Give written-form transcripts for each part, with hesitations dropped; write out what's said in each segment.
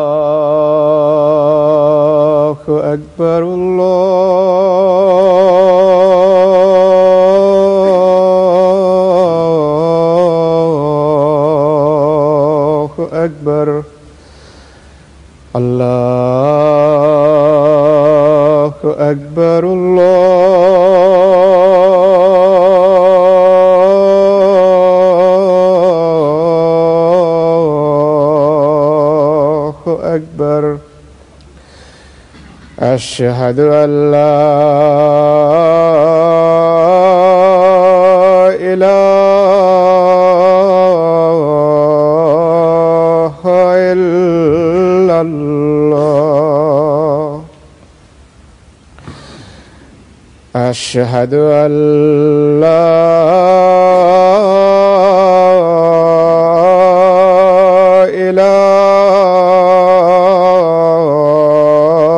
الله أكبر الله أكبر الله أكبر الله أكبر أشهد أن لا إله إلا الله أشهد أن لا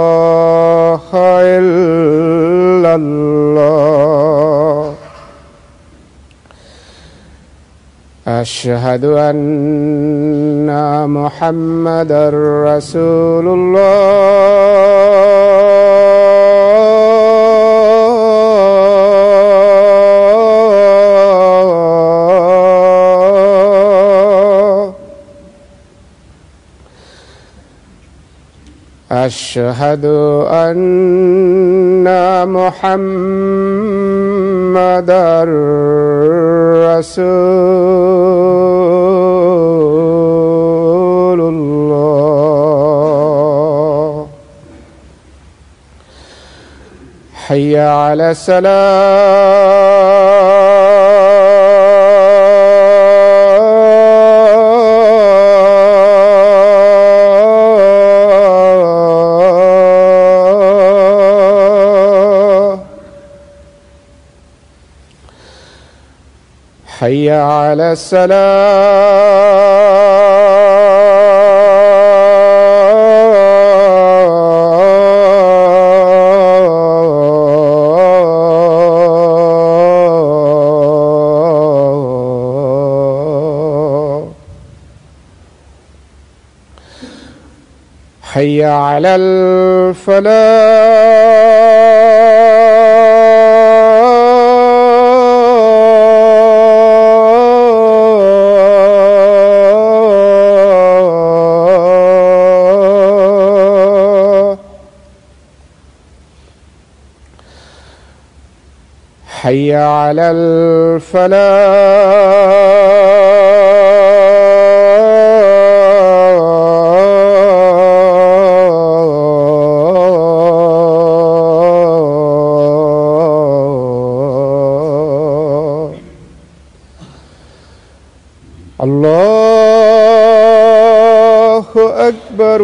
إله إلا الله أشهد أن محمدا رسول الله أشهد أن محمدا رسول الله حي على حي على حي على الفلاح حي على الفلاح الله أكبر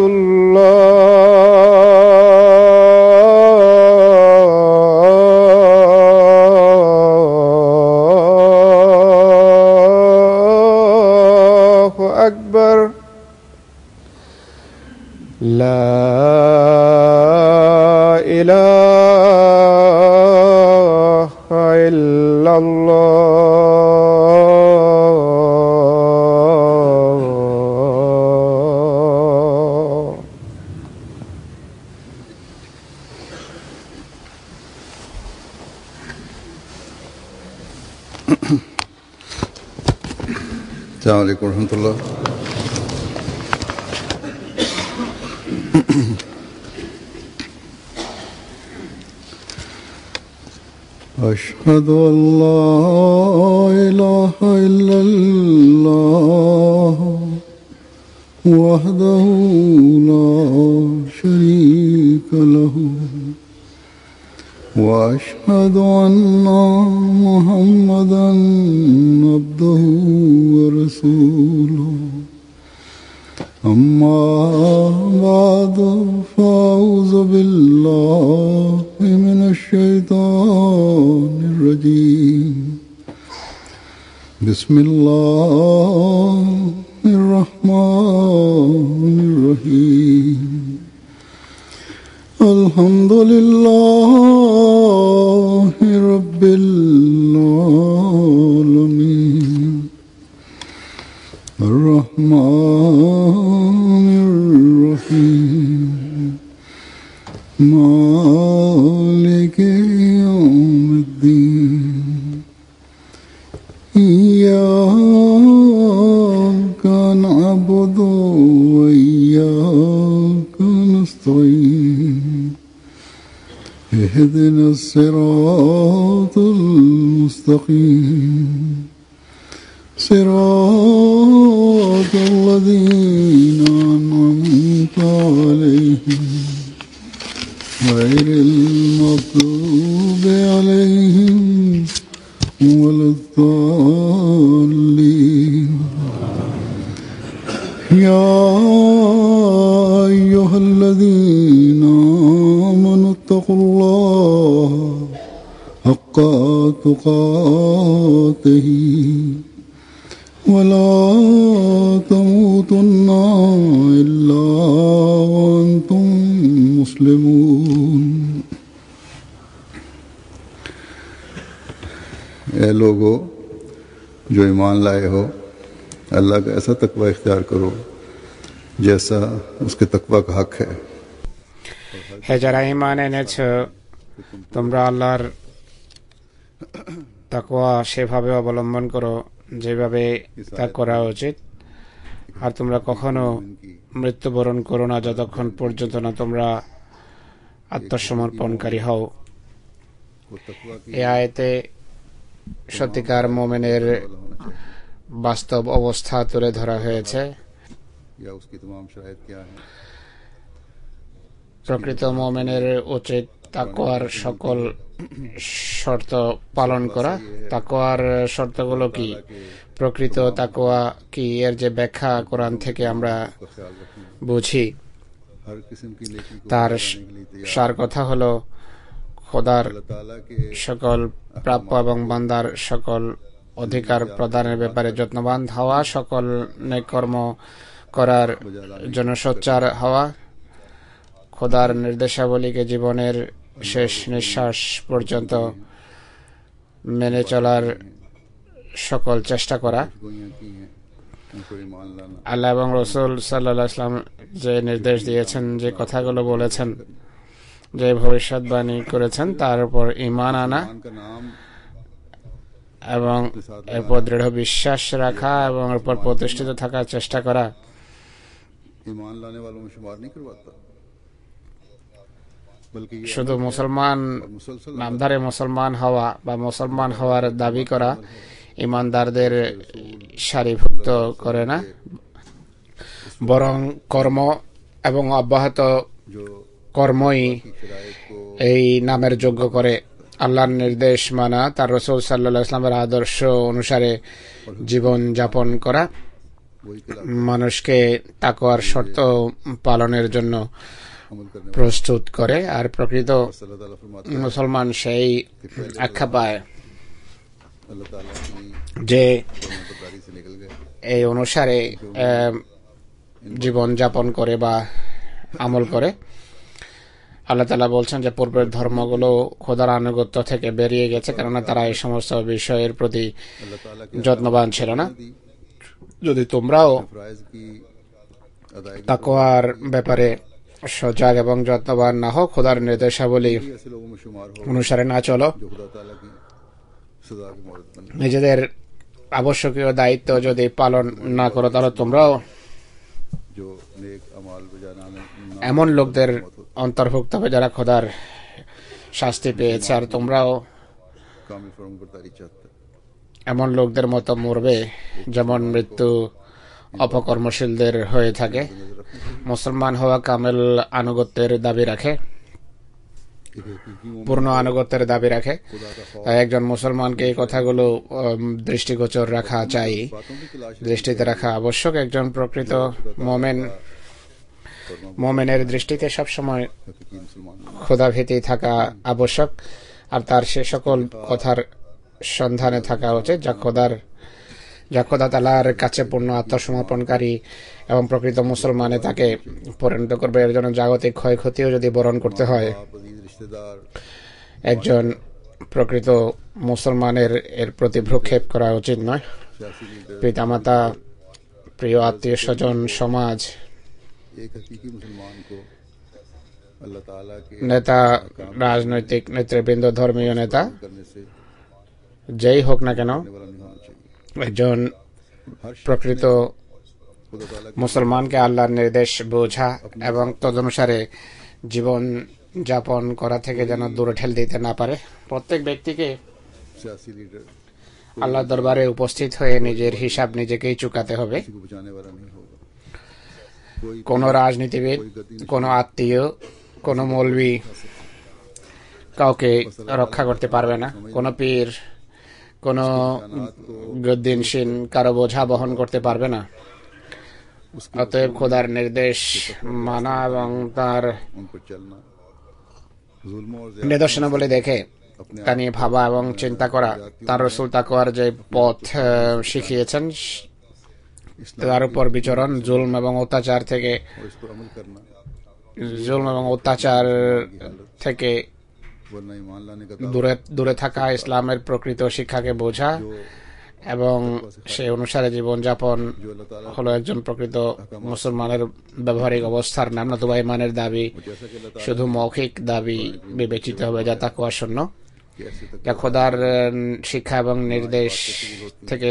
الله أكبر لا إله إلا الله السلام عليكم ورحمة الله. أشهد أن لا إله إلا الله وحده لا شريك له وأشهد أن محمدا عبده ورسوله أما بعد فأعوذ بالله من الشيطان الرجيم بسم الله الرحمن الرحيم الحمد لله رب العالمين الرحمن الرحيم مالك يوم الدين إياك نعبد وإياك نستعين اهدنا الصراط المستقيم صراط الذين أنعمت عليهم غير المغضوب عليهم ولا الضالين يا أيها الذين آمنوا اتقوا الله حق تقاته ولا تموتن إلا وأنتم مسلمون ऐ लोगो जो ईमान लाए हो अल्लाह का ऐसा तकवा इख्तियार करो जैसा उसके तकवा का हक है হে যারা ঈমান এনেছ তোমরা আল্লাহর তাকওয়া সেভাবে অবলম্বন করো যেভাবে তা করা উচিত আর তোমরা কখনো মৃত্যুবরণ করো না যতক্ষণ পর্যন্ত না তোমরা আত্মসমর্পণকারী হও। এই আয়াতে সত্যিকার মুমিনের বাস্তব অবস্থা তুলে ধরা হয়েছে। প্রকৃত মুমিনের উচিত তাকওয়ার সকল শর্ত পালন করা। তাকওয়ার শর্তগুলো কি, প্রকৃত তাকওয়া কি, এর যে ব্যাখ্যা কোরআন থেকে আমরা বুঝি তার সার কথা হলো খোদার সকল প্রাপ্য এবং বান্দার সকল অধিকার প্রদানের ব্যাপারে যত্নবান হওয়া, সকল নেককর্ম করার জন্য সোচ্চার হওয়া, খোদার নির্দেশাবলীকে জীবনের শেষ নিঃশ্বাস পর্যন্ত মেনে চলার সকল চেষ্টা করা। আল্লাহ এবং রসুল সাল্লাল্লাহু আলাইহি ওয়াসাল্লাম যে নির্দেশ দিয়েছেন, যে কথাগুলো বলেছেন, যে ভবিষ্যৎবাণী করেছেন তার উপর ঈমান আনা এবং এরপর দৃঢ় বিশ্বাস রাখা এবং এরপর প্রতিষ্ঠিত থাকার চেষ্টা করা। শুধু মুসলমান নামধারে মুসলমান হওয়া বা মুসলমান হওয়ার দাবি করা ঈমানদারদের সারিভুক্ত করে না, বরং কর্ম এবং অব্যাহত কর্মই এই নামের যোগ্য করে। আল্লাহর নির্দেশ মানা, তার রাসূল সাল্লাল্লাহু আলাইহি ওয়াসাল্লামের আদর্শ অনুসারে জীবন যাপন করা মানুষকে তাকওয়ার শর্ত পালনের জন্য প্রস্তুত করে। আর প্রকৃত মুসলমান সেই আখ্যা পায় যে এই অনুসারে জীবন যাপন করে বা আমল করে। আল্লাহ তাআলা বলছেন যে পূর্বের ধর্মগুলো খোদার আনুগত্য থেকে বেরিয়ে গেছে, কেননা তারা এই সমস্ত বিষয়ের প্রতি যত্নবান ছিল না। যদি তোমরাও তাকওয়ার ব্যাপারে সজাগ এবং যত্নবান না হও, খোদার নির্দেশাবলী অনুসারে না চলো, নিজেদের আবশ্যকীয় দায়িত্ব যদি পালন না করো, তাহলে তোমরাও এমন লোকদের অন্তর্ভুক্ত হবে যারা খোদার শাস্তি পেয়েছে, আর তোমরাও এমন লোকদের মতো মরবে যেমন মৃত্যু অপকর্মশীলদের হয়ে থাকে। মুসলমান হওয়া কামেল আনুগত্যের দাবি রাখে एक हकीकी मोमिन পূর্ণ আনুগত্যের দাবি রাখে। खुदा का खौफ তাই একজন মুসলমানকে এই কথাগুলো দৃষ্টিগোচর রাখা চাই, बातों की तलाश দৃষ্টিতে রাখা আবশ্যক। একজন প্রকৃত মোমেনের দৃষ্টিতে সবসময় हकीकी मुसलमान খোদাভীতি থাকা আবশ্যক, আর তার সে সকল কথার সন্ধানে থাকা উচিত যা খোদা তাআলার কাছে পূর্ণ আত্মসমর্পণকারী এবং প্রকৃত মুসলমানে তাকে পরিণত করবে। এর জন্য জাগতিক ক্ষয়ক্ষতিও যদি বরণ করতে হয়, अजीज रिश्तेदार একজন প্রকৃত মুসলমানের এর প্রতি ভ্রুক্ষেপ করা উচিত নয়। सियासी लीडर পিতামাতা, প্রিয় আত্মীয় স্বজন, সমাজ, एक हकीकी मुसलमान को अल्लाह ताला के নেতা, রাজনৈতিক নেতৃবৃন্দ, ধর্মীয় নেতা, करने से যেই হোক না কেন, वाला नहीं होना चाहिए। একজন हर প্রকৃত खुदा ताला মুসলমানকে আল্লাহর নির্দেশ বোঝা এবং তদনুসারে জীবন যাপন করা থেকে যেন দূরে ঠেল দিতে না পারে। প্রত্যেক ব্যক্তিকে सियासी लीडर আল্লাহর দরবারে উপস্থিত হয়ে নিজের হিসাব নিজেকেই চুকাতে হবে। किसी को बचाने वाला नहीं होगा। कोई কোনো রাজনীতিবিদ, কোনো আত্মীয়, কোনো মৌলবি কাউকে রক্ষা করতে পারবে না। কোনো পীর, কোনো গদ্দিনশীন কারো বোঝা বহন করতে পারবে না। অতএব খোদার নির্দেশ মানা এবং তার उन पर चलना, जुल्म और নিদর্শনাবলী দেখে তা নিয়ে ভাবা এবং চিন্তা করা, তার রাসূল তাকওয়ার যে পথ শিখিয়েছেন তার উপর বিচরণ, জুলম এবং অত্যাচার থেকে और इस पर अमल करना, থেকে वरना ईमान लाने का দূরে থাকা, ইসলামের প্রকৃত শিক্ষাকে বোঝা এবং সেই অনুসারে জীবনযাপন जो अल्लाह ताला হলো একজন প্রকৃত মুসলমানের ব্যবহারিক অবস্থার নাম। নতুবা ইমানের দাবি जैसा कि अल्लाह শুধু মৌখিক দাবি বিবেচিত হবে, যা তাকওয়া শূন্য, के ऐसे तक যা খোদার শিক্ষা এবং নির্দেশ থেকে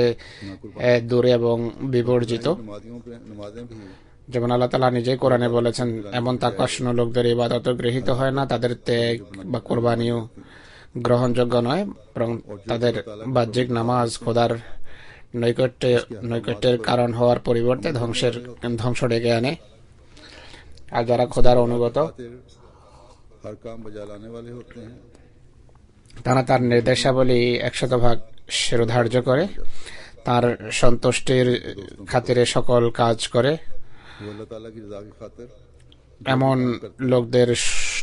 দূরে এবং বিবর্জিত। नमाजें भी যেমন আল্লাহ তাআলা নিজেই কোরআনে বলেছেন, এমন তাকওয়া শূন্য লোকদের ইবাদত গৃহীত হয় না, তাদের ত্যাগ বা কোরবানিও গ্রহণযোগ্য নয়, বরং তাদের বাহ্যিক নামাজ খোদার নৈকট্যের কারণ হওয়ার পরিবর্তে ধ্বংস ডেকে আনে। আর যারা খোদার অনুগত, खातिर हर काम बजा लाने वाले होते हैं। তারা তার নির্দেশাবলী 100% শিরোধার্য করে, তার সন্তুষ্টির খাতিরে সকল কাজ করে। वो अल्लाह ताला की रजा की खातिर এমন লোকদের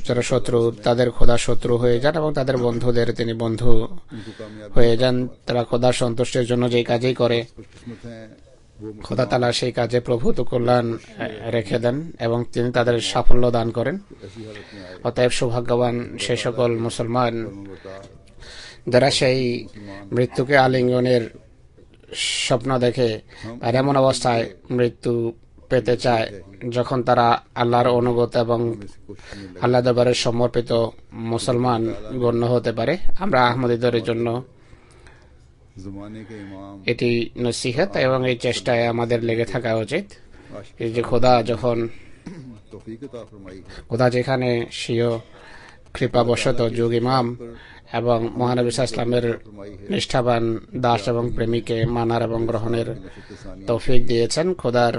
যারা শত্রু, তাদের খোদা শত্রু হয়ে যান এবং তাদের বন্ধুদের তিনি বন্ধু उनको कामयाब হয়ে যান। তারা খোদার সন্তুষ্টির জন্য যেই কাজই করে, खुशकिस्मत हैं वो খোদা তাআলা সেই কাজে প্রভূত কল্যাণ রেখে দেন এবং তিনি তাদের সাফল্য দান করেন। ऐसी हालत में आए অতএব সৌভাগ্যবান সেই সকল মুসলমান बता যারা সেই মৃত্যুকে আলিঙ্গনের স্বপ্ন দেখে আর এমন অবস্থায় মৃত্যু পেতে চায় যখন তারা আল্লাহর অনুগত এবং আল্লাহ দরবারে সমর্পিত মুসলমান গণ্য হতে পারে। আমরা আহমদীদের জন্য जमाने के इमाम এটি নসিহত এবং এই চেষ্টায় আমাদের লেগে থাকা উচিত। এই যে খোদা तौफीक अता फरमाई है খোদা যেখানে স্বীয় কৃপাবশত যুগ ইমাম এবং মহানবী সাল্লাল্লাহু আলাইহি ওয়াসাল্লামের নিষ্ঠাবান দাস এবং প্রেমিকে মানার এবং গ্রহণের তৌফিক দিয়েছেন, খোদার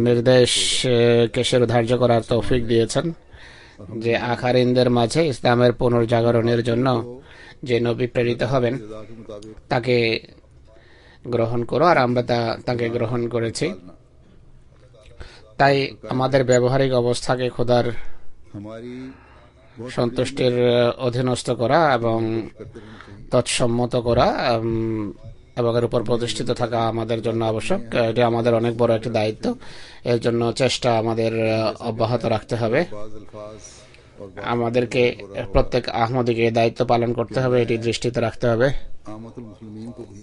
নির্দেশকে শিরোধার্য করার তৌফিক দিয়েছেন, যে আখারিনদের মাঝে ইসলামের পুনর্জাগরণের জন্য যে নবী প্রেরিত হবেন रजा के मुताबिक তাকে গ্রহণ করো, আর আমরা তাকে গ্রহণ করেছি। তাই আমাদের ব্যবহারিক অবস্থাকে খোদার हमारी बहुत সন্তুষ্টির অধীনস্থ করা এবং करते रहना चाहिए। তৎসম্মত করা এবং এর উপর প্রতিষ্ঠিত থাকা আমাদের জন্য আবশ্যক। এটি আমাদের অনেক বড় একটি দায়িত্ব। এর জন্য চেষ্টা আমাদের অব্যাহত রাখতে হবে। बाज़ अल्फाज और আমাদেরকে প্রত্যেক আহমদীকে দায়িত্ব পালন করতে হবে, এটি দৃষ্টিতে রাখতে হবে। आमतुल मुस्लिमीन को भी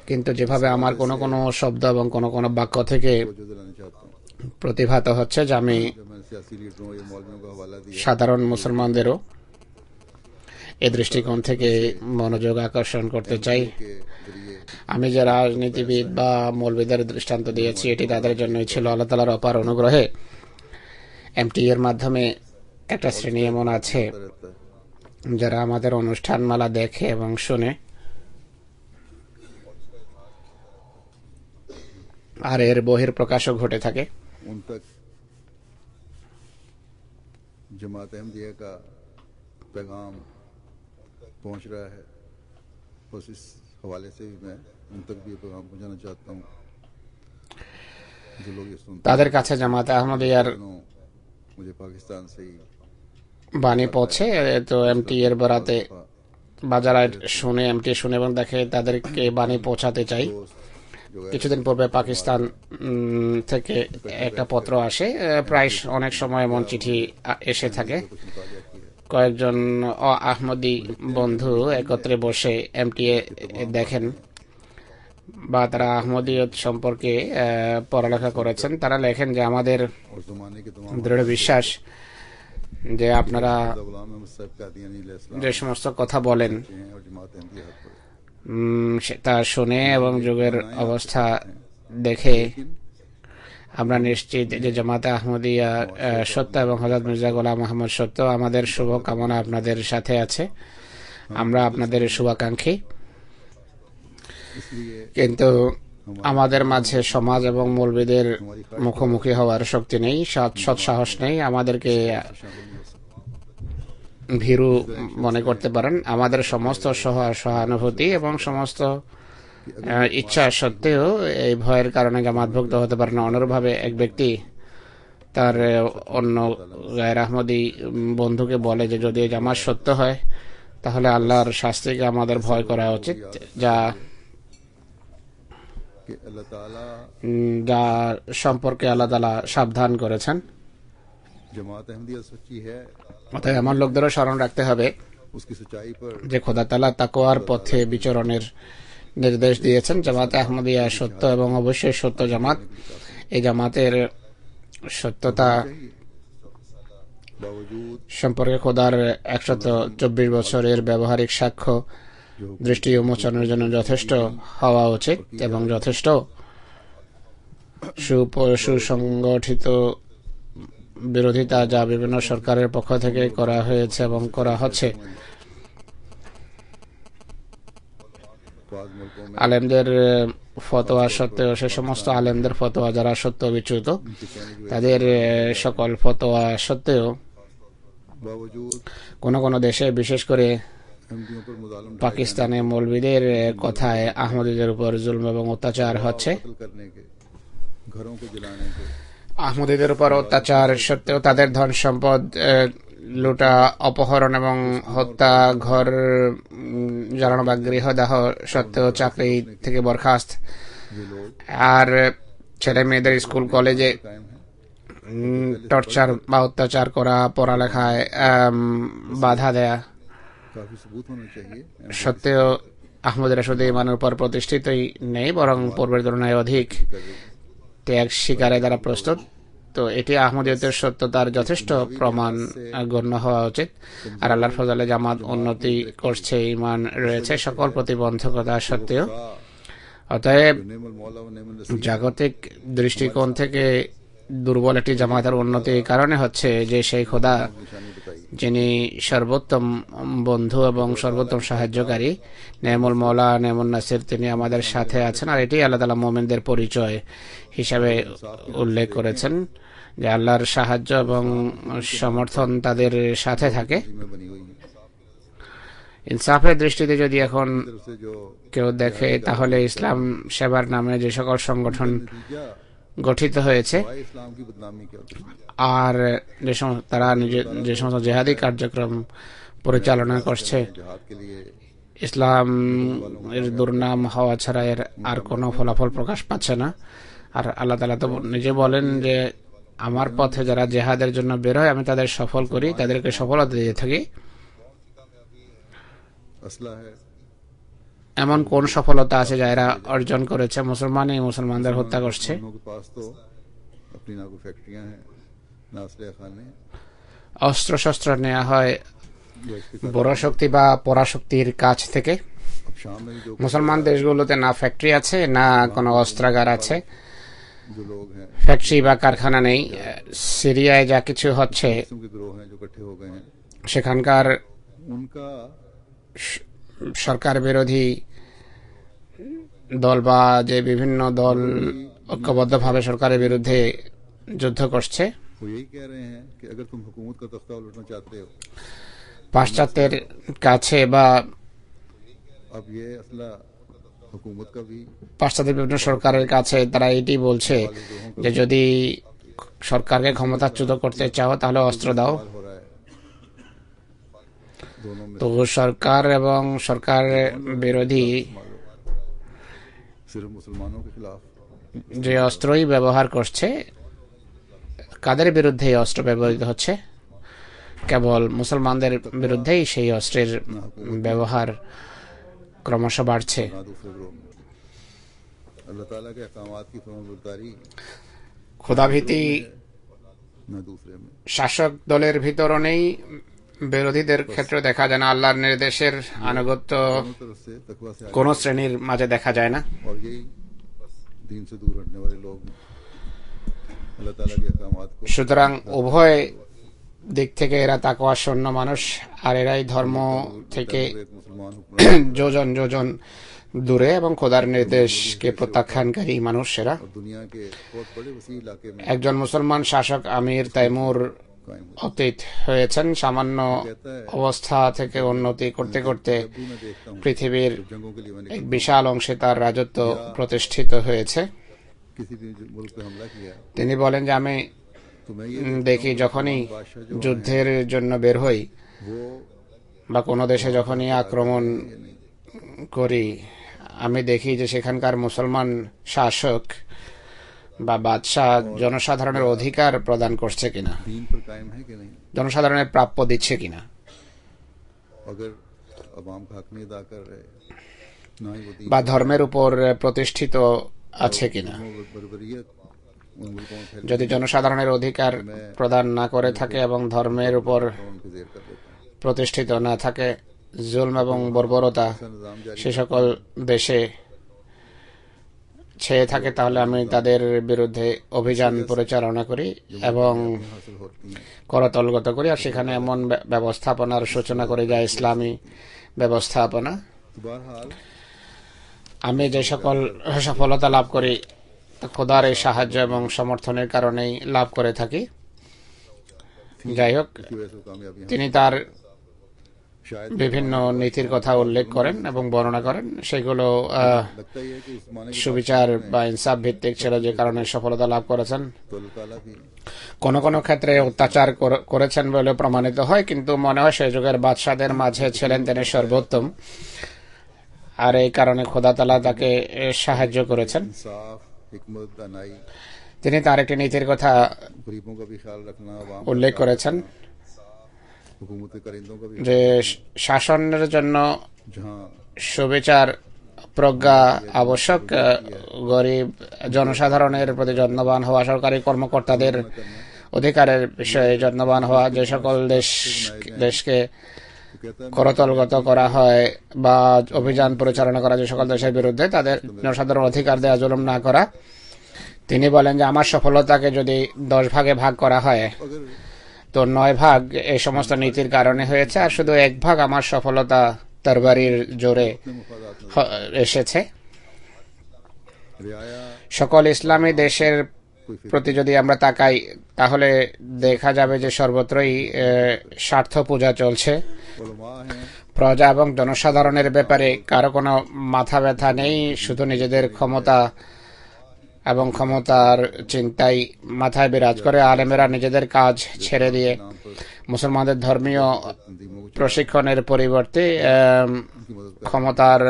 কিন্তু যেভাবে আমার কোনো কোনো শব্দ এবং কোনো কোনো বাক্য থেকে जो दिलाना चाहता हूँ, প্রতিভাত হচ্ছে, যে আমি जब मैंने सियासी लीडरों या मौलवियों का हवाला दिया সাধারণ মুসলমানদেরও এই দৃষ্টিকোণ থেকে মনোযোগ আকর্ষণ করতে চাই। के जरिए আমি যে রাজনীতিবিদ বা মৌলবিদের দৃষ্টান্ত দিয়েছি, এটি তাদের জন্যই ছিল। আল্লাহ তাআলার অপার অনুগ্রহে এমটি এর মাধ্যমে একটা শ্রেণী এমন আছে रहता है যারা আমাদের অনুষ্ঠানমালা দেখে এবং শুনে, আর এর বহির্প্রকাশও ঘটে থাকে। उन तक जमात अहमदिया का पैगाम पहुंच रहा है, बस इस हवाले से भी मैं उन तक भी ये पैगाम पहुंचाना चाहता हूँ जो लोग ये सुनते তাদের কাছে জামাত আহমদিয়ার हैं। मुझे पाकिस्तान से ही বাণী পৌঁছে, তো এমটি এর বরাতে বা যারা শুনে, এমটি শুনে এবং দেখে তাদেরকে বাণী পৌঁছাতে চাই। কিছুদিন পূর্বে পাকিস্তান থেকে একটা পত্র আসে, প্রায় অনেক সময় এমন চিঠি এসে থাকে। কয়েকজন আহমদি বন্ধু একত্রে বসে এমটিএ দেখেন বা তারা আহমদিয়ত সম্পর্কে পড়ালেখা করেছেন। তারা লেখেন যে আমাদের और जमाने के तमाम দৃঢ় বিশ্বাস যে আপনারা गुलाम अहमद साहब कादियानी अलैहिस्सलाम যে समस्त কথা বলেন हैं और जमात अहमदिया हक पर তা শুনে এবং যুগের অবস্থা দেখে আমরা নিশ্চিত যে জামাতে আহমদিয়া সত্য এবং হযরত মির্জা গোলাম মোহাম্মদ সত্য। আমাদের শুভ কামনা আপনাদের সাথে আছে, আমরা আপনাদের শুভাকাঙ্ক্ষী। इसलिए কিন্তু আমাদের মাঝে সমাজ এবং মৌলবীদের মুখোমুখি হওয়ার শক্তি নেই, সৎ সাহস নেই। আমাদেরকে ভীরু মনে করতে পারেন। আমাদের সমস্ত সহানুভূতি এবং সমস্ত ইচ্ছা সত্ত্বেও এই ভয়ের কারণে জামাতভুক্ত হতে পারে না। অনুরূপভাবে এক ব্যক্তি তার অন্য গায়ের আহমদি বন্ধুকে বলে যে যদি জামাত সত্য হয় তাহলে আল্লাহর শাস্তিকে আমাদের ভয় করা উচিত, যা कि अल्लाह ताला যা সম্পর্কে আল্লাহ তাআলা সাবধান করেছেন। जमात अहमदिया सच्ची है, অতএব আমার লোকদেরও স্মরণ রাখতে হবে उसकी सच्चाई पर যে খোদা তাআলা তাকওয়ার পথে বিচরণের নির্দেশ দিয়েছেন। জামাতে আহমদিয়া সত্য এবং অবশ্যই সত্য জামাত। এই জামাতের সত্যতা बावजूद সম্পর্কে খোদার 124 বছরের ব্যবহারিক সাক্ষ্য দৃষ্টি উন্মোচনের জন্য যথেষ্ট হওয়া উচিত এবং যথেষ্ট সুসংগঠিত বিরোধিতা যা বিভিন্ন সরকারের পক্ষ থেকে করা হয়েছে এবং করা হচ্ছে। बाज़ मुल्कों में আলেমদের ফতোয়া সত্ত্বেও, সে সমস্ত আলেমদের ফতোয়া যারা সত্য বিচ্যুত, তাদের সকল ফতোয়া সত্ত্বেও बावजूद কোনো কোনো দেশে, বিশেষ করে अहमदियों पर मुज़ालिम পাকিস্তানে মৌলবীদের কথায় আহমদীদের উপর জুলম এবং অত্যাচার হচ্ছে। कत्ल करने के, घरों को जलाने के, আহমদীদের উপর অত্যাচার সত্ত্বেও তাদের ধন সম্পদ লুটা, অপহরণ এবং হত্যা, ঘর জ্বালানো বা গৃহদাহ সত্ত্বেও চাকরি থেকে বরখাস্ত, ये लोग আর ছেলে মেয়েদের স্কুল কলেজে कायम हैं। টর্চার বা অত্যাচার করা, পড়ালেখায় বাধা দেয়া काफी सबूत होना चाहिए। সত্ত্বেও আহমদীরা শুধু ইমানের উপর প্রতিষ্ঠিতই নেই, বরং পূর্বের তুলনায় অধিক ত্যাগ স্বীকারে দ্বারা প্রস্তুত। তো এটি আহমদীয়তের সত্যতার যথেষ্ট প্রমাণ গণ্য হওয়া উচিত। আর আল্লাহর ফজলে জামাত উন্নতি করছে, ইমান রয়েছে সকল প্রতিবন্ধকতা সত্ত্বেও। অতএব नेमल मौला व नेमल नसीर জাগতিক দৃষ্টিকোণ থেকে দুর্বল একটি জামাতের উন্নতি এই কারণে হচ্ছে যে সেই খোদা निशानी बताई। যিনি সর্বোত্তম বন্ধু এবং সর্বোত্তম সাহায্যকারী, নেমুল মৌলা নেমুল নাসির, তিনি আমাদের সাথে আছেন। আর এটি আল্লাহ তাআলা মুমিনদের পরিচয় হিসাবে উল্লেখ করেছেন যে আল্লাহর সাহায্য এবং সমর্থন তাদের সাথে থাকে। में बनी हुई है। ইনসাফের দৃষ্টিতে যদি এখন तरफ से जो কেউ দেখে তাহলে ইসলাম সেবার নামে যে সকল সংগঠন नतीजा গঠিত হয়েছে वाई इस्लाम की बदनामी क्या होती है। আর তারা যে সমস্ত জেহাদি কার্যক্রম পরিচালনা করছে, जिहाद के लिए ইসলাম এর দুর্নাম হওয়া ছাড়া এর আর কোনো ফলাফল প্রকাশ পাচ্ছে না। আর আল্লাহ তাআলা তো নিজে বলেন যে আমার পথে যারা জেহাদের জন্য বের হয় আমি তাদের সফল করি, তাদেরকে সফলতা দিয়ে থাকি। असला है, এমন কোন সফলতা আছে যা এরা অর্জন করেছে? মুসলমানদের হত্যা করছে। उनके पास तो अपनी ना कोई फैक्ट्रियां हैं ना असले खाने, অস্ত্র শস্ত্র নেওয়া হয় जो इसके বড় শক্তি বা পরাশক্তির কাছ থেকে। अब शाम में जो মুসলমান দেশগুলোতে না ফ্যাক্টরি আছে না কোনো অস্ত্রাগার আছে, जो लोग हैं ফ্যাক্টরি বা কারখানা নেই। সিরিয়ায় যা কিছু হচ্ছে किस्म के गिरोह हैं जो इकट्ठे हो गए हैं, সেখানকার उनका সরকার বিরোধী দল বা যে বিভিন্ন দল ঐক্যবদ্ধভাবে সরকারের বিরুদ্ধে যুদ্ধ করছে, वो यही कह रहे हैं कि अगर तुम हुकूमत का तख्ता उलटना चाहते हो পাশ্চাত্যের কাছে বা अब ये असला हुकूमत का भी পাশ্চাত্যের বিভিন্ন সরকারের কাছে তারা এটি বলছে যে যদি সরকারকে ক্ষমতাচ্যুত করতে চাও তাহলে অস্ত্র দাও। हो रहा है दोनों में তো সরকার এবং সরকার বিরোধী सिर्फ मुसलमानों के खिलाफ যে অস্ত্রই ব্যবহার করছে, কাদের বিরুদ্ধে এই অস্ত্র ব্যবহৃত হচ্ছে? কেবল মুসলমানদের বিরুদ্ধেই সেই অস্ত্রের ব্যবহার ক্রমশ বাড়ছে। ना दूसरे ग्रोह में अल्लाह ताला के अहकामात की फरमाबरदारी ক্ষুধাভীতি ना दूसरे में শাসক দলের ভিতরও নেই, বিরোধীদের ক্ষেত্রে দেখা যায় না। আল্লাহর নির্দেশের আনুগত্য दोनों तरफ से तकवा से কোন শ্রেণীর মাঝে দেখা যায় না। और यही दीन से दूर हटने वाले लोग अल्लाह ताला के अहकामात को সুতরাং উভয় দিক থেকে এরা তাকওয়া শূন্য মানুষ, আর এরাই ধর্ম থেকে एक मुसलमान हुक्मरान যোজন যোজন দূরে এবং খোদার নির্দেশকে প্রত্যাখ্যানকারী মানুষ এরা। और दुनिया के बहुत बड़े वसी इलाके में একজন মুসলমান শাসক আমির তাইমুর कायम हुआ। অতীত হয়েছেন, সামান্য অবস্থা থেকে উন্নতি করতে করতে जब भी मैं देखता हूँ পৃথিবীর जंगों के लिए मैंने এক বিশাল অংশে তার রাজত্ব প্রতিষ্ঠিত হয়েছে। किसी भी मुल्क पे हमला किया তিনি বলেন যে আমি तो मैं ये দেখি যখনই যুদ্ধের জন্য বের হই वो বা কোনো দেশে যখনই আক্রমণ করি, আমি দেখি যে সেখানকার মুসলমান শাসক বা বাদশাহ জনসাধারণের অধিকার প্রদান করছে কিনা, दीन पर कायम है कि नहीं। জনসাধারণের প্রাপ্য দিচ্ছে কিনা। अगर अवाम का हक नहीं अदा कर रहे ना ही वो दीन বা ধর্মের উপর প্রতিষ্ঠিত আছে কিনা। बरबरियत उन मुल्कों में फैल যদি জনসাধারণের অধিকার প্রদান না করে থাকে এবং ধর্মের উপর उनके जेर कर देता है। প্রতিষ্ঠিত না থাকে, জুলম এবং বর্বরতা ऐसा निज़ाम जारी সে সকল দেশে ছেয়ে থাকে, তাহলে আমি তাদের বিরুদ্ধে অভিযান পরিচালনা করি এবং हासिल होती है। করতলগত করি, আর সেখানে এমন ব্যবস্থাপনার সূচনা করি যা ইসলামী ব্যবস্থাপনা। तो बहरहाल আমি যে সকল সফলতা লাভ করি তা খোদার এই সাহায্য এবং সমর্থনের কারণেই লাভ করে থাকি। যাই হোক, की वजह से कामयाबी তিনি তার शायद বিভিন্ন নীতির কথা উল্লেখ করেন এবং বর্ণনা করেন, সেগুলো लगता ही है कि उस माने की সুবিচার বা ইনসাফ ভিত্তিক ছিল, যে কারণে সফলতা লাভ করেছেন। तो अल्लाह ताला भी কোন কোন ক্ষেত্রে অত্যাচার করেছেন বলে প্রমাণিত হয়, কিন্তু মনে হয় সেই যুগের বাদশাদের মাঝে ছিলেন তিনি সর্বোত্তম, আর এই কারণে খোদা তাআলা তাকে সাহায্য করেছেন। इंसाफ हिकमत दानाई তিনি তার একটি নীতির কথা गरीबों का भी ख्याल रखना अवाम का উল্লেখ করেছেন हुकूमत के करिंदों का भी যে শাসনের জন্য जहाँ সুবিচার প্রজ্ঞা আবশ্যক, গরিব জনসাধারণের প্রতি যত্নবান হওয়া, সরকারি কর্মকর্তাদের অধিকারের বিষয়ে যত্নবান হওয়া, যে সকল দেশকে कहता है করতলগত করা হয় বা অভিযান পরিচালনা করা যে সকল দেশের বিরুদ্ধে, তাদের জনসাধারণ অধিকার দেওয়া, জুলুম না করা। তিনি বলেন যে আমার সফলতাকে যদি 10 ভাগে ভাগ করা হয় अगर তো 9 ভাগ এই সমস্ত নীতির কারণে হয়েছে, আর শুধু 1 ভাগ আমার সফলতা তরবারির জোরে अपने मुफादात में এসেছে। रियाया সকল ইসলামী দেশের প্রতি যদি আমরা তাকাই তাহলে দেখা যাবে যে সর্বত্রই স্বার্থ পূজা চলছে। उलमा हैं প্রজা এবং জনসাধারণের ব্যাপারে কারো কোনো মাথা ব্যথা নেই, শুধু নিজেদের ক্ষমতা এবং ক্ষমতার চিন্তাই মাথায় বিরাজ করে। আলেমেরা নিজেদের কাজ ছেড়ে দিয়ে नाम पर মুসলমানদের ধর্মীয় तंजीमों को প্রশিক্ষণের পরিবর্তে उनकी मदद कर ক্ষমতার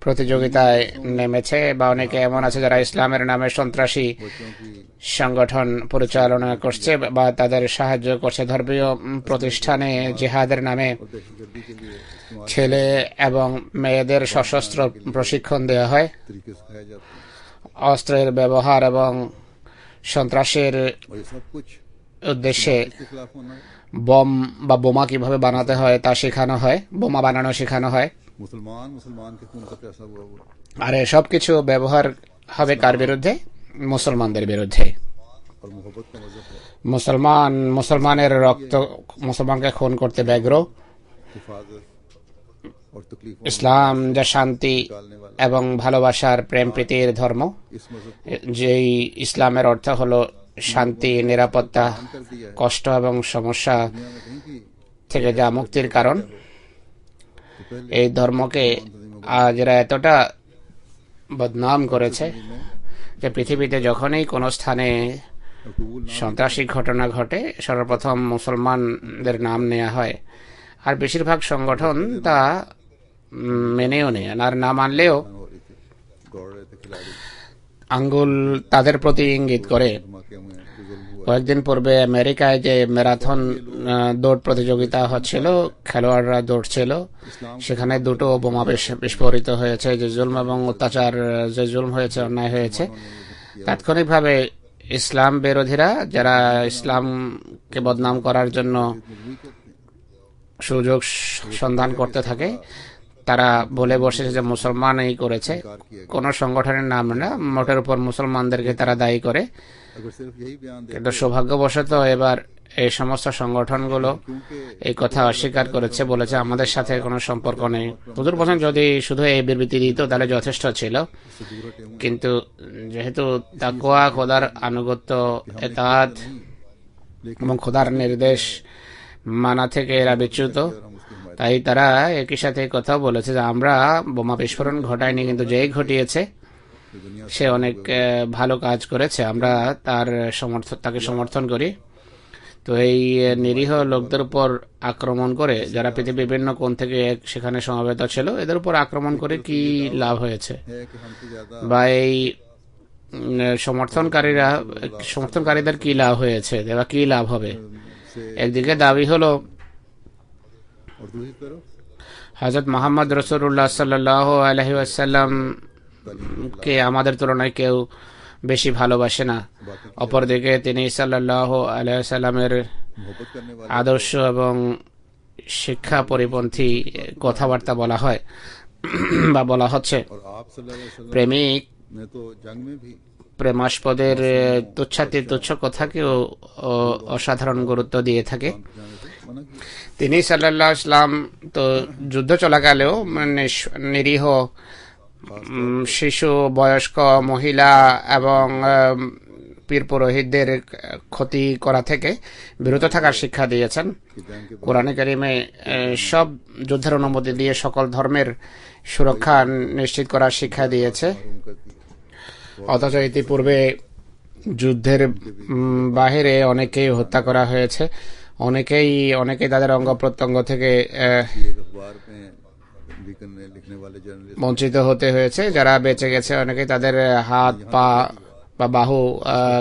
প্রতিযোগিতায় নেমেছে, বা অনেকে এমন আছে যারা ইসলামের নামে সন্ত্রাসী बच्चों की সংগঠন পরিচালনা করছে বা তাদের সাহায্য করছে। ধর্মীয় প্রতিষ্ঠানে জিহাদের নামে और दहशतगर्दी के लिए इस्तेमाल ছেলে এবং মেয়েদের সশস্ত্র প্রশিক্ষণ দেওয়া হয়। तरीके सिखाए जाते हैं অস্ত্রের ব্যবহার এবং সন্ত্রাসের और ये सब कुछ উদ্দেশ্যে इसके खिलाफ होना है। বম বা বোমা কিভাবে বানাতে হয় তা শেখানো হয়, বোমা বানানো শেখানো হয়। मुसलमान मुसलमान के खून का प्यासा हुआ वो আর সব কিছু ব্যবহার হবে কার বিরুদ্ধে? মুসলমানদের বিরুদ্ধে। और मोहब्बत का मजहब है। মুসলমানের রক্ত মুসলমানকে খুন করতে ব্যগ্র। हिफाजत और तकलीफों ইসলাম যা শান্তি निकालने वाला এবং ভালোবাসার প্রেম প্রীতির ধর্ম, इस मजहब যেই ইসলামের অর্থ হলো শান্তি, নিরাপত্তা, कर दिया है কষ্ট এবং সমস্যা दुनिया में कहीं की থেকে যা মুক্তির কারণ। तो पहले এই ধর্মকে আজ এরা এতটা বদনাম করেছে में যে পৃথিবীতে যখনই কোনো স্থানে और कबूल ना সন্ত্রাসী ঘটনা ঘটে সর্বপ্রথম মুসলমানদের নাম নেওয়া হয়, আর বেশিরভাগ সংগঠন তা মেনেও নেয়, আর না মানলেও हो रही थी, दौड़ रहे थे खिलाड़ी, আঙ্গুল তাদের প্রতি ইঙ্গিত করে। धमाके में जो जुल्म हुआ কয়েকদিন পূর্বে আমেরিকায় যে ম্যারাথন দৌড় প্রতিযোগিতা হচ্ছিল, খেলোয়াড়রা দৌড়ছিল, इस्लाम সেখানে দুটো বোমা বিস্ফোরিত হয়েছে। যে জুলম এবং অত্যাচার, যে জুলম হয়েছে, অন্যায় হয়েছে, তাৎক্ষণিকভাবে ইসলাম বিরোধীরা যারা ইসলামকে বদনাম করার জন্য সুযোগ সন্ধান করতে থাকে, তারা বলে বসেছে যে মুসলমান এই করেছে। কোন সংগঠনের নাম না, মোটের উপর মুসলমানদেরকে তারা দায়ী করে। अगर सिर्फ यही बयान दे কিন্তু সৌভাগ্যবশত এবার এই সমস্ত সংগঠনগুলো এই কথা অস্বীকার করেছে, বলেছে আমাদের সাথে কোনো সম্পর্ক নেই। হুজুর বলেন যদি শুধু এই বিবৃতি দিত তাহলে যথেষ্ট ছিল, उससे दूर हटे होंगे কিন্তু যেহেতু তাকওয়া, খোদার আনুগত্য, এতাআত এবং খোদার নির্দেশ মানা থেকে এরা বিচ্যুত, और हम उसकी हिमायत তাই তারা একই সাথে কথা বলেছে যে আমরা বোমা বিস্ফোরণ ঘটাইনি, কিন্তু যেই ঘটিয়েছে की दुनिया সে অনেক ভালো কাজ করেছে, আমরা তাকে সমর্থন করি। তো এই নিরীহ লোকদের উপর আক্রমণ করে, যারা পৃথিবীর বিভিন্ন কোণ থেকে সেখানে সমবেত ছিল, এদের উপর আক্রমণ করে কি লাভ হয়েছে, है कि हमसे ज्यादा বা এই সমর্থনকারীদের কি লাভ হয়েছে, বা কি লাভ হবে? से একদিকে দাবি হলো और दूसरी तरफ হযরত মুহাম্মদ রাসূলুল্লাহ সাল্লাল্লাহু আলাইহি ওয়াসাল্লাম কে আমাদের তুলনায় কেউ বেশি ভালোবাসে না। অপরদিকে তিনি সাল্লাল্লাহু আলাইহি ওয়াসাল্লামের मोहब्बत करने वाले আদর্শ এবং শিক্ষা পরিপন্থী কথাবার্তা বলা হয় বা বলা হচ্ছে। और आप सल्लल्लाहु अलैहि वसल्लम প্রেমিক ने तो जंग में भी প্রেমাস্পদের তুচ্ছাতি তুচ্ছ কথাকেও অসাধারণ গুরুত্ব দিয়ে থাকে। जाने से मना किया তিনি সাল্লাল্লাহু আলাইহি ওয়াসাল্লাম তো যুদ্ধ চলাকালেও নিরীহ শিশু, বয়স্ক, মহিলা এবং পীর পুরোহিতদের ক্ষতি করা থেকে বিরত থাকার শিক্ষা দিয়েছেন। कि जंग के কোরআনে কারিমে সব যুদ্ধের অনুমতি দিয়ে সকল ধর্মের সুরক্ষা নিশ্চিত করার শিক্ষা দিয়েছে। महरूम कर दी অথচ ইতিপূর্বে যুদ্ধের বাহিরে অনেকেই হত্যা করা হয়েছে, অনেকেই তাদের অঙ্গ প্রত্যঙ্গ থেকে एक अखबार में लिखने वाले जर्नलिस्ट বঞ্চিত হতে হয়েছে। যারা বেঁচে গেছে অনেকেই তাদের হাত, পা বা বাহু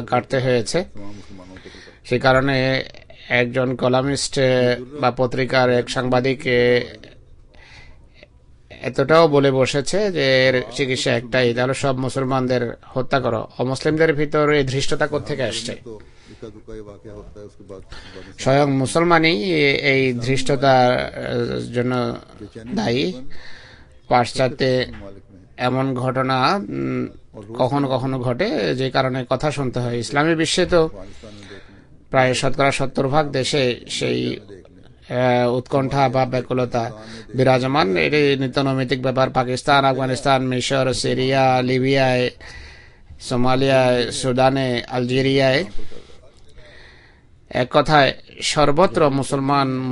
কাটতে হয়েছে। तमाम मुसलमानों को पता সে কারণে একজন কলামিস্ট বা পত্রিকার এক সাংবাদিক এতটাও বলে বসেছে যে এর চিকিৎসা একটাই, তাহলে সব মুসলমানদের হত্যা করো। অমুসলিমদের ভিতর এই ধৃষ্টতা কোত্থেকে আসছে? तो इक्का दुक्का ये वाकया होता है उसके बाद স্বয়ং মুসলমানই এই ধৃষ্টতার জন্য দায়ী। পাশ্চাত্যে मालिक में এমন ঘটনা কখনো কখনো ঘটে যে কারণে কথা শুনতে হয়। ইসলামী বিশ্বে তো पाकिस्तान में देखने প্রায় 70% দেশে সেই উৎকণ্ঠা বা ব্যাকুলতা বিরাজমান। এটি নিত্যনৈমিত্তিক ব্যাপার। পাকিস্তান, আফগানিস্তান, মিশর, সিরিয়া, লিবিয়ায়, সোমালিয়ায়, সুদানে, আলজেরিয়ায়, এক কথায় সর্বত্র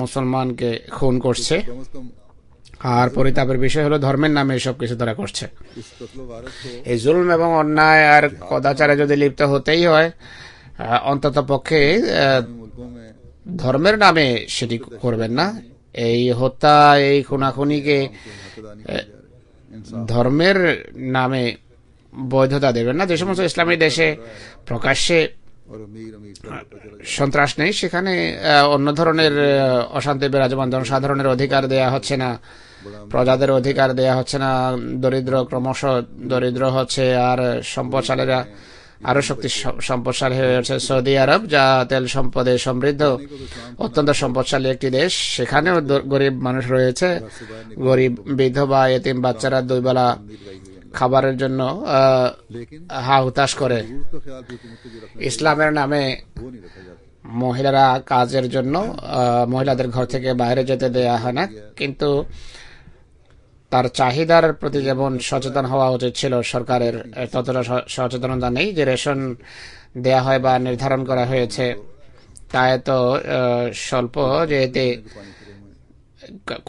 মুসলমানকে খুন করছে। कम से कम আর পরিতাপের বিষয় হলো ধর্মের নামে এসব কিছু তারা করছে। इस कत्ल वारत को এই জুলম এবং অন্যায় আর কদাচারে যদি লিপ্ত হতেই হয়, অন্তত পক্ষে मुल्कों में ধর্মের নামে সেটি করবেন না। এই হত্যা, এই খুনাখুনিকে हकदानी किए जा रहे इंसान ধর্মের নামে বৈধতা দেবেন না। যে সমস্ত ইসলামী দেশে প্রকাশ্যে और अमीर अमीर से होता चला जाए সন্ত্রাস নেই, সেখানে অন্য ধরনের অশান্তি বিরাজমান। জনসাধারণের অধিকার দেয়া হচ্ছে না, প্রজাদের অধিকার দেয়া হচ্ছে না, ক্রমশ দরিদ্র হচ্ছে, আর সম্পদশালীরা আরো সম্পদশালী হয়ে যাচ্ছে। সৌদি আরব, যা তেল সম্পদে সমৃদ্ধ, অত্যন্ত সম্পদশালী একটি দেশ, সেখানেও গরিব মানুষ রয়েছে। গরিব, বিধবা, এতিম বাচ্চারা দুই বেলা খাবারের জন্য लेकिन হা হুতাশ করে। रूस का ख्याल भी हुकूमत को जो रखना ইসলামের নামে वो नहीं रखा जाता মহিলারা কাজের জন্য মহিলাদের ঘর থেকে বাইরে যেতে দেয়া হয় না, কিন্তু তার চাহিদার প্রতি যেমন সচেতন হওয়া উচিত ছিল সরকারের, ততটা সচেতনতা নেই। যে রেশন দেয়া হয় বা নির্ধারণ করা হয়েছে তা এত স্বল্প যে এতে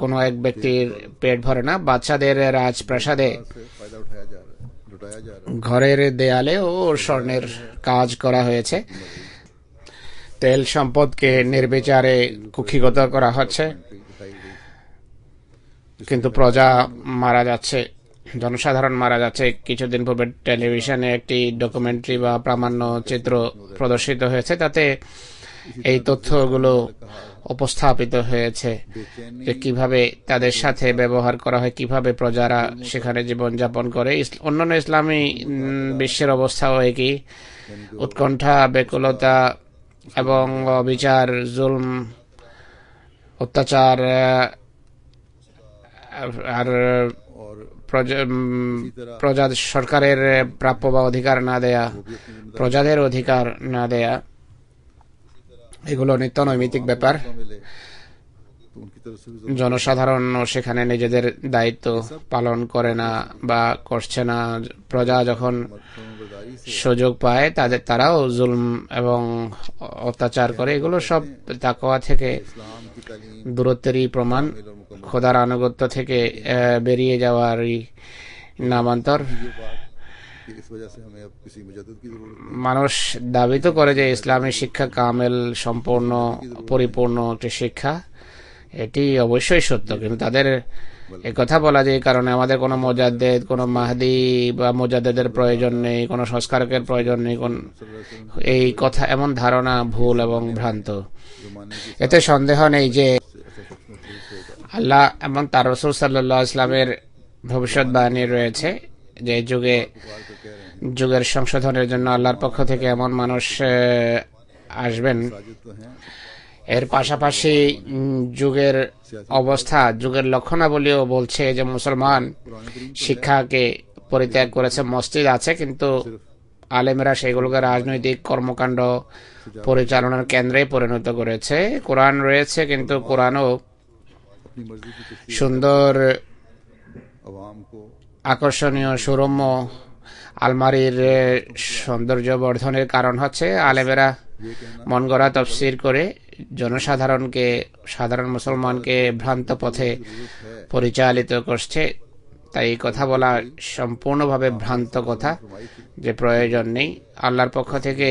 কোনো এক ব্যক্তির পেট ভরে না। বাচ্চাদের রাজপ্রাসাদে से फायदा उठाया जा रहा है, लुटाया जा रहा ঘরের দেয়ালেও স্বর্ণের কাজ করা হয়েছে। তেল সম্পদকে নির্বিচারে কুক্ষিগত করা হচ্ছে, है, दिखाई गई। কিন্তু প্রজা মারা যাচ্ছে, জনসাধারণ মারা যাচ্ছে। কিছুদিন পূর্বে টেলিভিশনে একটি ডকুমেন্টারি বা প্রামাণ্য চিত্র প্রদর্শিত হয়েছে, তাতে এই তথ্যগুলো উপস্থাপিত হয়েছে যে কিভাবে তাদের সাথে ব্যবহার করা হয়, কিভাবে প্রজারা সেখানে জীবনযাপন করে। অন্যান্য ইসলামী বিশ্বের অবস্থাও একই। উৎকণ্ঠা, ব্যাকুলতা এবং বিচার, জুলম, অত্যাচার আর और প্রজা সরকারের প্রাপ্য বা অধিকার না দেয়া, প্রজাদের অধিকার না দেয়া, এগুলো নিত্য নৈমিত্তিক ব্যাপার। मिले तो उनकी तरफ से भी জনসাধারণ সেখানে নিজেদের দায়িত্ব পালন করে না বা করছে না। প্রজা যখন फरमाबरदारी से সুযোগ পায় তারাও জুলম এবং অত্যাচার করে। এগুলো সব তাকওয়া থেকে इस्लाम की तालीम দূরত্বেরই প্রমাণ, খোদার আনুগত্য থেকে বেরিয়ে যাওয়ারই নামান্তর। ये बात कि इस वजह से हमें अब किसी मुजद्दिद की जरूरत नहीं। মানুষ দাবি তো করে যে ইসলামী শিক্ষা কামেল, সম্পূর্ণ, পরিপূর্ণ একটি শিক্ষা। এটি অবশ্যই সত্য, কিন্তু তাদের কথা বলা যে এই কারণে আমাদের কোনো মুজাদ্দেদ, কোনো মাহদি বা মুজাদ্দেদের প্রয়োজন নেই, কোনো সংস্কারকের প্রয়োজন নেই, এই কথা, এমন ধারণা ভুল এবং ভ্রান্ত। जो मानने की এতে সন্দেহ নেই যে ऐसा शख्स मखलूक होगा। আল্লাহ এবং তার রাসূল সাল্লাল্লাহু আলাইহি ওয়াসাল্লামের ভবিষ্যৎবাণী রয়েছে যে যুগে पुकार कर कह रहे हैं যুগের সংশোধনের জন্য আল্লাহর পক্ষ থেকে এমন মানুষ আসবেন। साजिद तो हैं, এর পাশাপাশি যুগের অবস্থা, যুগের লক্ষণাবলীও বলছে যে মুসলমান कुरान करीम শিক্ষাকে পরিত্যাগ করেছে। মসজিদ আছে, কিন্তু আলেমরা সেগুলোকে রাজনৈতিক কর্মকাণ্ড পরিচালনার কেন্দ্রে পরিণত করেছে। কোরআন রয়েছে, কিন্তু কোরআনও अपनी मर्जी की तशरीह সুন্দর, अवाम को আকর্ষণীয়, সুরম্য আলমারির সৌন্দর্য বর্ধনের কারণ হচ্ছে আলেমেরা ये कहना মন গড়া তফসির করে জনসাধারণকে, সাধারণ মুসলমানকে ভ্রান্ত পথে পরিচালিত করছে। তাই এই কথা বলা সম্পূর্ণভাবে ভ্রান্ত কথা যে প্রয়োজন নেই। আল্লাহর পক্ষ থেকে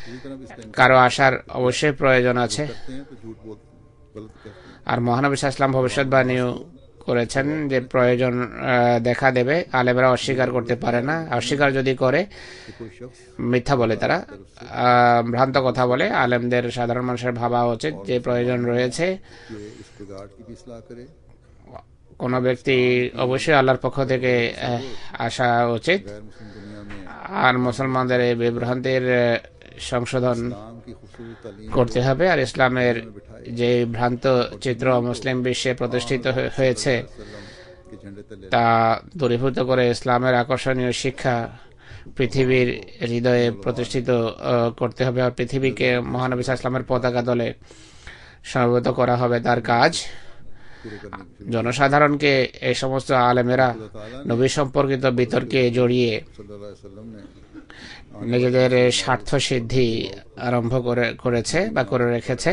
पूरी तरह भी इसका কারো আসার অবশ্যই প্রয়োজন আছে। करते हैं तो झूठ बोलते हैं, गलत कहते हैं। আর মহানবী সাল্লাল্লাহু আলাইহি ওয়াসাল্লাম ভবিষ্যৎবাণীও করেছেন যে প্রয়োজন দেখা দেবে, আলেমরা অস্বীকার করতে পারে না। অস্বীকার যদি করে कि कोई शख्स মিথ্যা বলে, তারা ভ্রান্ত কথা বলে। আলেমদের, সাধারণ মানুষের ভাবা উচিত যে প্রয়োজন রয়েছে। कि इस बिगाड़ की भी इस्लाह करे, কোনো ব্যক্তি অবশ্যই আল্লাহর পক্ষ থেকে আসা উচিত, गैर मुस्लिम दुनिया में আর মুসলমানদের এই বিভ্রান্তির সংশোধন इस्लाम की खूबसूरत तालीम করতে হবে। আর ইসলামের যে ভ্রান্ত চিত্র মুসলিম বিশ্বে প্রতিষ্ঠিত হয়েছে वसल्लम के झंडे तले তা দূরীভূত করে ইসলামের আকর্ষণীয় শিক্ষা পৃথিবীর হৃদয়ে প্রতিষ্ঠিত করতে হবে। আর পৃথিবীকে মহানবী সাল্লাল্লাহু আলাইহি ওয়াসাল্লামের পতাকা তলে সমবেত করা হবে তার কাজ। पूरे करने की জনসাধারণকে এই সমস্ত আলেমেরা নবী সম্পর্কিত বিতর্কে জড়িয়ে सल्लल्लाहु अलैहि वसल्लम ने নিজেদের স্বার্থ সিদ্ধি আরম্ভ করেছে বা করে রেখেছে।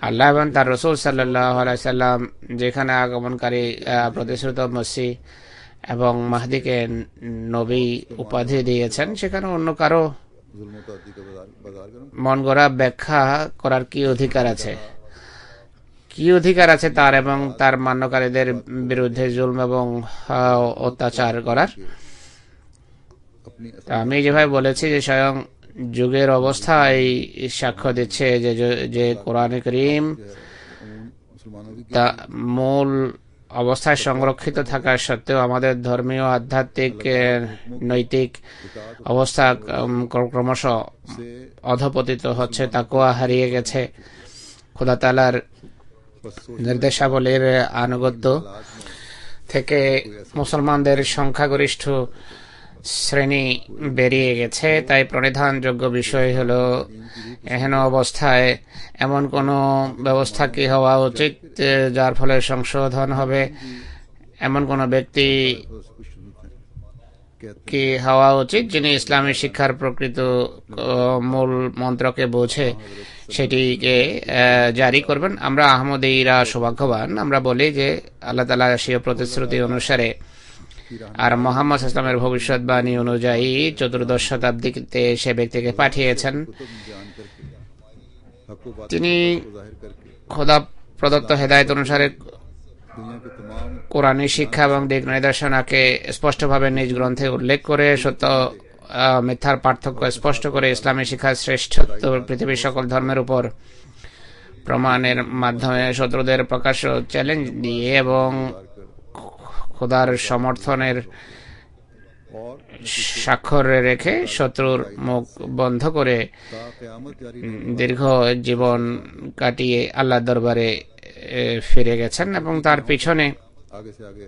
আল্লাহ এবং তার রাসূল সাল্লাল্লাহু আলাইহি সাল্লাম যেখানে আগমনকারী প্রতিশ্রুত মসিহ এবং মাহদিকে নবী উপাধি দিয়েছেন, সেখানে অন্য কারো जुल्म तअद्दी का बाजार गरम মন গড়া ব্যাখ্যা করার কি অধিকার আছে? কি অধিকার আছে তার এবং তার মান্যকারীদের বিরুদ্ধে জুলম এবং অত্যাচার করার? अपनी তা আমি যেভাবে বলেছি যে স্বয়ং যুগের অবস্থা এই সাক্ষ্য দিচ্ছে যে কোরআন করিম मुसलमानों की তা মূল অবস্থায় সংরক্ষিত থাকা সত্ত্বেও আমাদের ধর্মীয়, আধ্যাত্মিক, নৈতিক অবস্থা ক্রমশ से অধপতিত হচ্ছে, তাকওয়া হারিয়ে গেছে। খোদা তাআলার बस सोच নির্দেশাবলীর আনুগত্য থেকে মুসলমানদের সংখ্যাগরিষ্ঠ শ্রেণী বেরিয়ে গেছে। তাই প্রণিধানযোগ্য বিষয় হলো এহেন অবস্থায় এমন কোনো ব্যবস্থা কি হওয়া উচিত যার ফলে সংশোধন হবে। এমন কোনো ব্যক্তি कुछ नहीं थे कहते কি হওয়া উচিত, যিনি ইসলামী শিক্ষার প্রকৃত মূল মন্ত্রকে বোঝে সেটিকে জারি করবেন। আমরা আহমদীরা সৌভাগ্যবান, আমরা বলি যে আল্লাহ তাআলা স্বীয় প্রতিশ্রুতি অনুসারে আর মোহাম্মদ ইসলামের ভবিষ্যৎবাণী অনুযায়ী 14দশ শতাব্দীতে সে ব্যক্তিকে পাঠিয়েছেন। हक व बातिल তিনি को जाहिर करके খোদা প্রদত্ত হেদায়েত অনুসারে दुनिया के तमाम কোরআনী শিক্ষা এবং দিক নির্দেশনাকে স্পষ্টভাবে নিজ গ্রন্থে উল্লেখ করে সত্য মিথ্যার পার্থক্য স্পষ্ট করে ইসলামী শিক্ষার শ্রেষ্ঠত্ব পৃথিবীর সকল ধর্মের উপর প্রমাণের মাধ্যমে শত্রুদের প্রকাশ্য চ্যালেঞ্জ দিয়ে এবং খোদার সমর্থনের और স্বাক্ষর রেখে শত্রুর মুখ বন্ধ করে ता क़यामत जारी দীর্ঘ জীবন কাটিয়ে আল্লাহর দরবারে ফিরে গেছেন এবং তার পিছনে आगे से आगे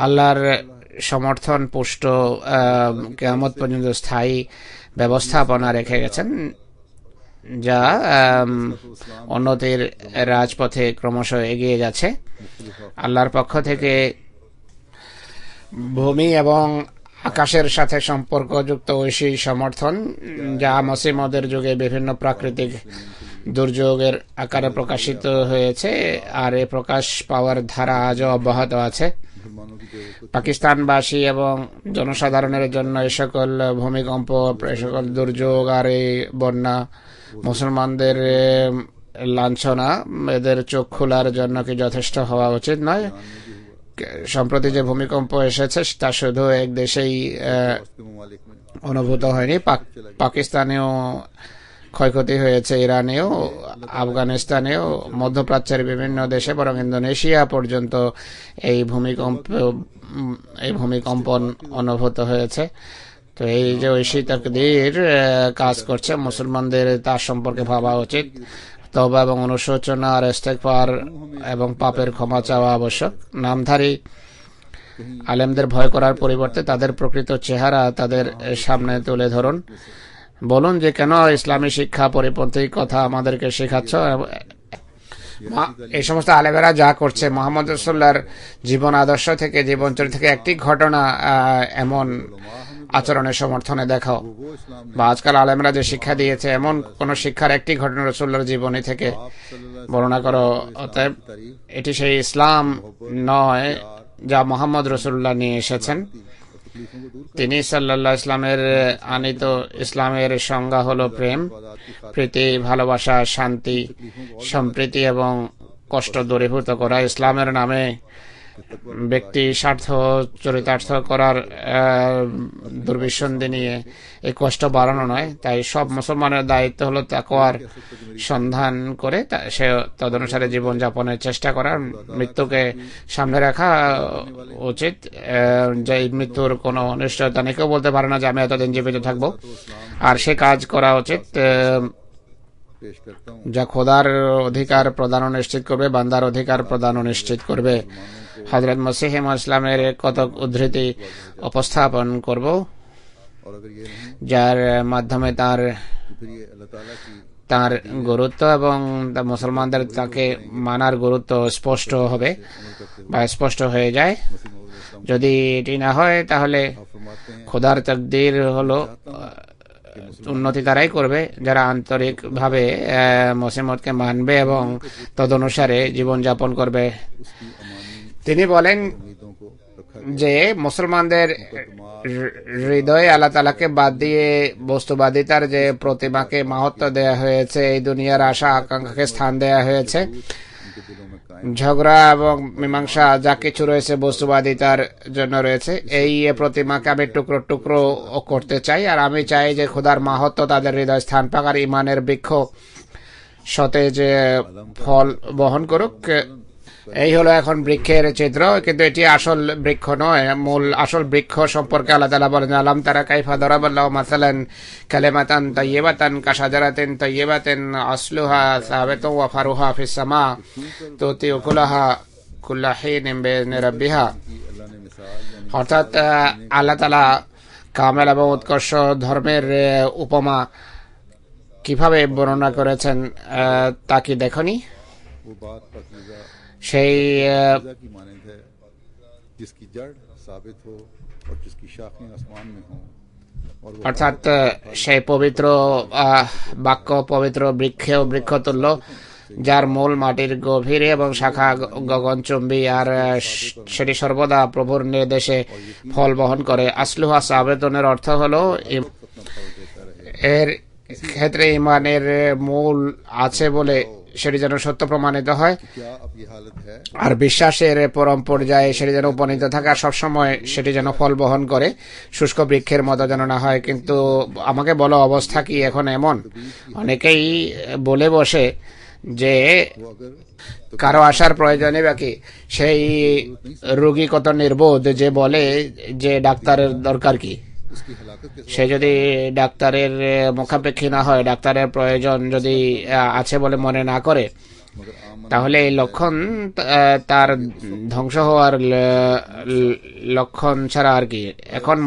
আল্লাহর সমর্থন পুষ্ট কিয়ামত পর্যন্ত স্থায়ী ব্যবস্থাপনা রেখে গেছেন, যা উন্নতির রাজপথে ক্রমশ এগিয়ে যাচ্ছে। আল্লাহর পক্ষ থেকে ভূমি এবং আকাশের সাথে সম্পর্কযুক্ত ঐশী সমর্থন, যা মসিমদের যুগে বিভিন্ন প্রাকৃতিক দুর্যোগের আকারে প্রকাশিত হয়েছে, আর এ প্রকাশ পাওয়ার ধারা আজও অব্যাহত আছে। मुसलमानों की जो পাকিস্তানবাসী এবং জনসাধারণের জন্য এই সকল ভূমিকম্প, এই সকল দুর্যোগ আর এই বন্যা মুসলমানদের লাঞ্ছনা, এদের চোখ খোলার জন্য কি যথেষ্ট হওয়া উচিত নয়? সম্প্রতি যে ভূমিকম্প এসেছে তা শুধু এক দেশেই के ममालिक में অনুভূত হয়নি, পাকিস্তানেও ক্ষয়ক্ষতি হয়েছে, ইরানেও, আফগানিস্তানেও, মধ্যপ্রাচ্যের বিভিন্ন দেশে, বরং ইন্দোনেশিয়া পর্যন্ত এই ভূমিকম্পন অনুভূত হয়েছে। তো এই যে ঐশী তাকদীর কাজ করছে, মুসলমানদের তার সম্পর্কে ভাবা উচিত। তওবা এবং অনুশোচনা আর ইস্তেগফার এবং পাপের ক্ষমা চাওয়া আবশ্যক। নামধারী আলেমদের ভয় করার পরিবর্তে তাদের প্রকৃত চেহারা তাদের সামনে তুলে ধরুন। বলুন যে কেন ইসলামী শিক্ষা পরিপন্থী কথা আমাদেরকে শেখাচ্ছ। এই সমস্ত আলেমেরা যা করছে, মোহাম্মদ রাসূলুল্লাহর জীবন আদর্শ থেকে, জীবনচরিত্র থেকে একটি ঘটনা এমন আচরণের সমর্থনে দেখাও, বা আজকাল আলেমরা যে শিক্ষা দিয়েছে এমন কোন শিক্ষার একটি ঘটনা রাসূলুল্লাহর জীবনী থেকে বর্ণনা করো। অতএব এটি সেই ইসলাম নয় যা মোহাম্মদ রাসূলুল্লাহ নিয়ে এসেছেন। তিনি সাল্লাল্লাহু ইসলামের আনিত ইসলামের সংজ্ঞা হলো প্রেম, প্রীতি, ভালোবাসা, শান্তি, সম্প্রীতি এবং কষ্ট দূরীভূত করা। ইসলামের নামে ব্যক্তি স্বার্থ চরিতার্থ করার দুর্বিসন্ধি নিয়ে এই কষ্ট বাড়ানো নয়। তাই সব মুসলমানের দায়িত্ব হলো তাকওয়ার সন্ধান করে সে তদনুসারে জীবনযাপনের চেষ্টা করার, মৃত্যুকে সামনে রাখা উচিত। যে মৃত্যুর কোনো নিশ্চয়তা নেই, কেউ বলতে পারে না যে আমি এতদিন জীবিত থাকবো, আর সে কাজ করা উচিত पेश करता हूँ যা খোদার অধিকার প্রদান নিশ্চিত করবে, বান্দার অধিকার প্রদান নিশ্চিত করবে। হযরত মসিহ ইসলামের কতক উদ্ধৃতি উপস্থাপন করব, और अगर ये नहीं যার মাধ্যমে तो फिर ये अल्लाह ताला की তার গুরুত্ব এবং মুসলমানদের তাকে মানার গুরুত্ব স্পষ্ট হবে বা স্পষ্ট হয়ে যায়। যদি এটি না হয় তাহলে फरमाते हैं খোদার তাকদীর হলো উন্নতি তারাই করবে যারা আন্তরিকভাবে মুসলিমতকে মানবে এবং তদনুসারে জীবনযাপন করবে। তিনি বলেন उम्मीदों को रखा যে মুসলমানদের হৃদয়ে আল্লাহ তাআলাকে বাদ দিয়ে বস্তুবাদিতার যে প্রতিমাকে মাহাত্ম্য দেয়া হয়েছে, এই দুনিয়ার আশা আকাঙ্ক্ষাকে স্থান দেয়া হয়েছে, उनके दिलों में कायम ঝগড়া এবং মীমাংসা যা কিছু রয়েছে বস্তুবাদিতার জন্য রয়েছে, এই প্রতিমাকে আমি টুকরো টুকরো করতে চাই। আর আমি চাই যে খোদার মাহাত্ম্য তাদের হৃদয় স্থান পাক আর ইমানের বৃক্ষ সতেজ ফল বহন করুক। এই হলো এখন বৃক্ষের চিত্র, কিন্তু এটি আসল বৃক্ষ নয়। মূল আসল বৃক্ষ সম্পর্কে আল্লাহ তাআলা বলেন, আলাম তারা কাইফা দারাবাল্লাহু মাসালান কালিমাতান তাইয়্যিবাতান কাশাজারাতিন তাইয়্যিবাতিন আসলুহা সাবিতুন ওয়া ফারুহা ফিস সামা তুতি উকুলাহা কুল্লা হিনিন বিইذن রাব্বিহা। अल्लाह ने मिसाल यानी অর্থাৎ আল্লাহ তাআলা কামেল এবং উৎকর্ষ ধর্মের উপমা কিভাবে বর্ণনা করেছেন তা কি দেখনি? वो बात पाकीज़ा সেই की मानंद है जिसकी जड़ साबित हो और जिसकी शाखें आसमान में हों और वो অর্থাৎ সেই পবিত্র বাক্য পবিত্র বৃক্ষতুল্য, যার মূল মাটির গভীরে এবং শাখা গগনচুম্বী, আর সেটি সর্বদা প্রভুর নির্দেশে ফল বহন করে। আসলুহা সাবেতনের অর্থ হলো এর ক্ষেত্রে ইমানের মূল আছে বলে সেটি যেন সত্য প্রমাণিত হয়, क्या अब ये हालत है আর বিশ্বাসের পরম পর্যায়ে সেটি যেন উপনীত থাকে, আর সবসময় সেটি যেন ফল বহন করে, শুষ্ক বৃক্ষের মতো যেন না হয়। কিন্তু আমাকে বলো, অবস্থা কি এখন এমন? অনেকেই বলে বসে যে वो अगर কারো আসার প্রয়োজনই বাকি। সেই রোগী কত নির্বোধ যে বলে যে ডাক্তারের দরকার কি। उसकी हलाकत के সে যদি ডাক্তারের মুখাপেক্ষী না হয়, ডাক্তারের প্রয়োজন যদি আছে বলে মনে না করে, मगर आम তাহলে এই লক্ষণ তার ধ্বংস হওয়ার লক্ষণ ছাড়া আর কি। এখন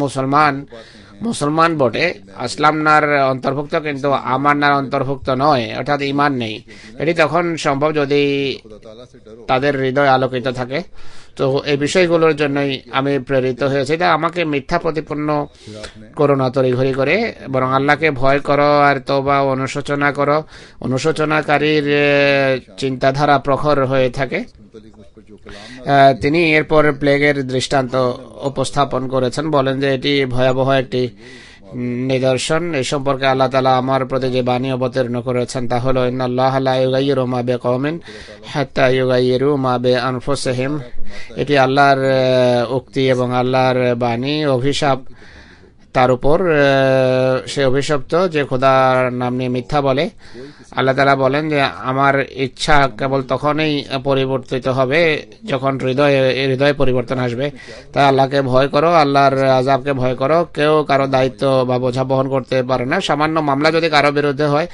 মুসলমান বটে, আসলামনার অন্তর্ভুক্ত, কিন্তু আমান্নার অন্তর্ভুক্ত নয়, অর্থাৎ ইমান নেই। এটি তখন সম্ভব যদি खुदा ताला से डरो তাদের হৃদয় আলোকিত থাকে। তো এই বিষয়গুলোর জন্যই আমি প্রেরিত হয়েছি। তা আমাকে মিথ্যা প্রতিপন্ন फिर आपने করো না তড়িঘড়ি করে, বরং আল্লাহকে ভয় করো আর তওবা অনুশোচনা করো। অনুশোচনাকারীর চিন্তাধারা প্রখর হয়ে থাকে। मुतलिक मुझ पर जो कलाम তিনি এরপর প্লেগের দৃষ্টান্ত উপস্থাপন করেছেন, বলেন যে এটি ভয়াবহ একটি নিদর্শন। এই সম্পর্কে আল্লাহ তাআলা আমার প্রতি যে বাণী অবতীর্ণ করেছেন তা হলো, ইন্নাল্লাহা লা ইউগাইয়িরু মা বিকওমিন হাত্তা ইউগাইয়িরু মা বিআনফুসিহিম। এটি আল্লাহর উক্তি এবং আল্লাহর বাণী। অভিশাপ তার উপর, সে অভিশপ্ত যে খোদার নাম নিয়ে মিথ্যা বলে। আল্লাহ তাআলা বলেন যে আমার ইচ্ছা কেবল তখনই পরিবর্তিত হবে যখন হৃদয়ে পরিবর্তন আসবে। তাই আল্লাহকে ভয় করো, আল্লাহর আযাবকে ভয় করো। কেউ কারো দায়িত্ব বা বোঝা বহন করতে পারে না। সামান্য মামলা যদি কারো বিরুদ্ধে হয়,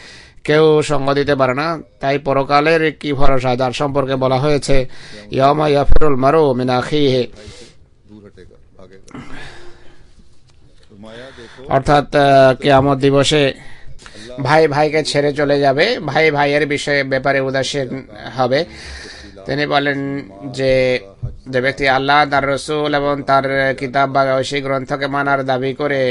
কেউ সঙ্গ দিতে পারে না। তাই পরকালের কি ভরসা, যার সম্পর্কে বলা হয়েছে ইয়াউমা ইয়াফিরুল মারউ মিন আখিহি, दूर हटेगा भागेगा फरमाया देखो অর্থাৎ কিয়ামত দিবসে ভাই ভাইকে ছেড়ে চলে যাবে, ভাই ভাইয়ের ব্যাপারে উদাসীন হবে। তিনি বলেন যে যে ব্যক্তি আল্লাহ, তার রসুল এবং তার কিতাব বা ঐশী গ্রন্থকে মানার দাবি করে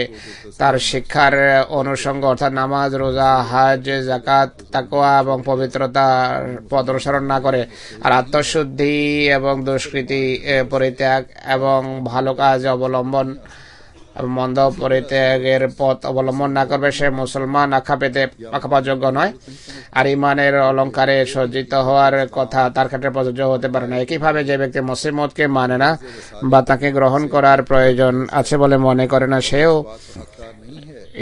তার শিক্ষার অনুষঙ্গ অর্থাৎ নামাজ, রোজা, হজ, যাকাত, তাকওয়া এবং পবিত্রতার পথ অনুসরণ না করে, আর আত্মশুদ্ধি এবং দুষ্কৃতি পরিত্যাগ এবং ভালো কাজ অবলম্বন মন্দ পরিত্যাগের পথ অবলম্বন না করবে, সে মুসলমান আখ্যা পাওয়ার যোগ্য নয়। আর ইমানের অলঙ্কারে সজ্জিত হওয়ার কথা তার ক্ষেত্রে প্রযোজ্য হতে পারে না। একইভাবে যে ব্যক্তি মুসলিমতকে মানে না বা তাকে গ্রহণ করার প্রয়োজন আছে বলে মনে করে না, সেও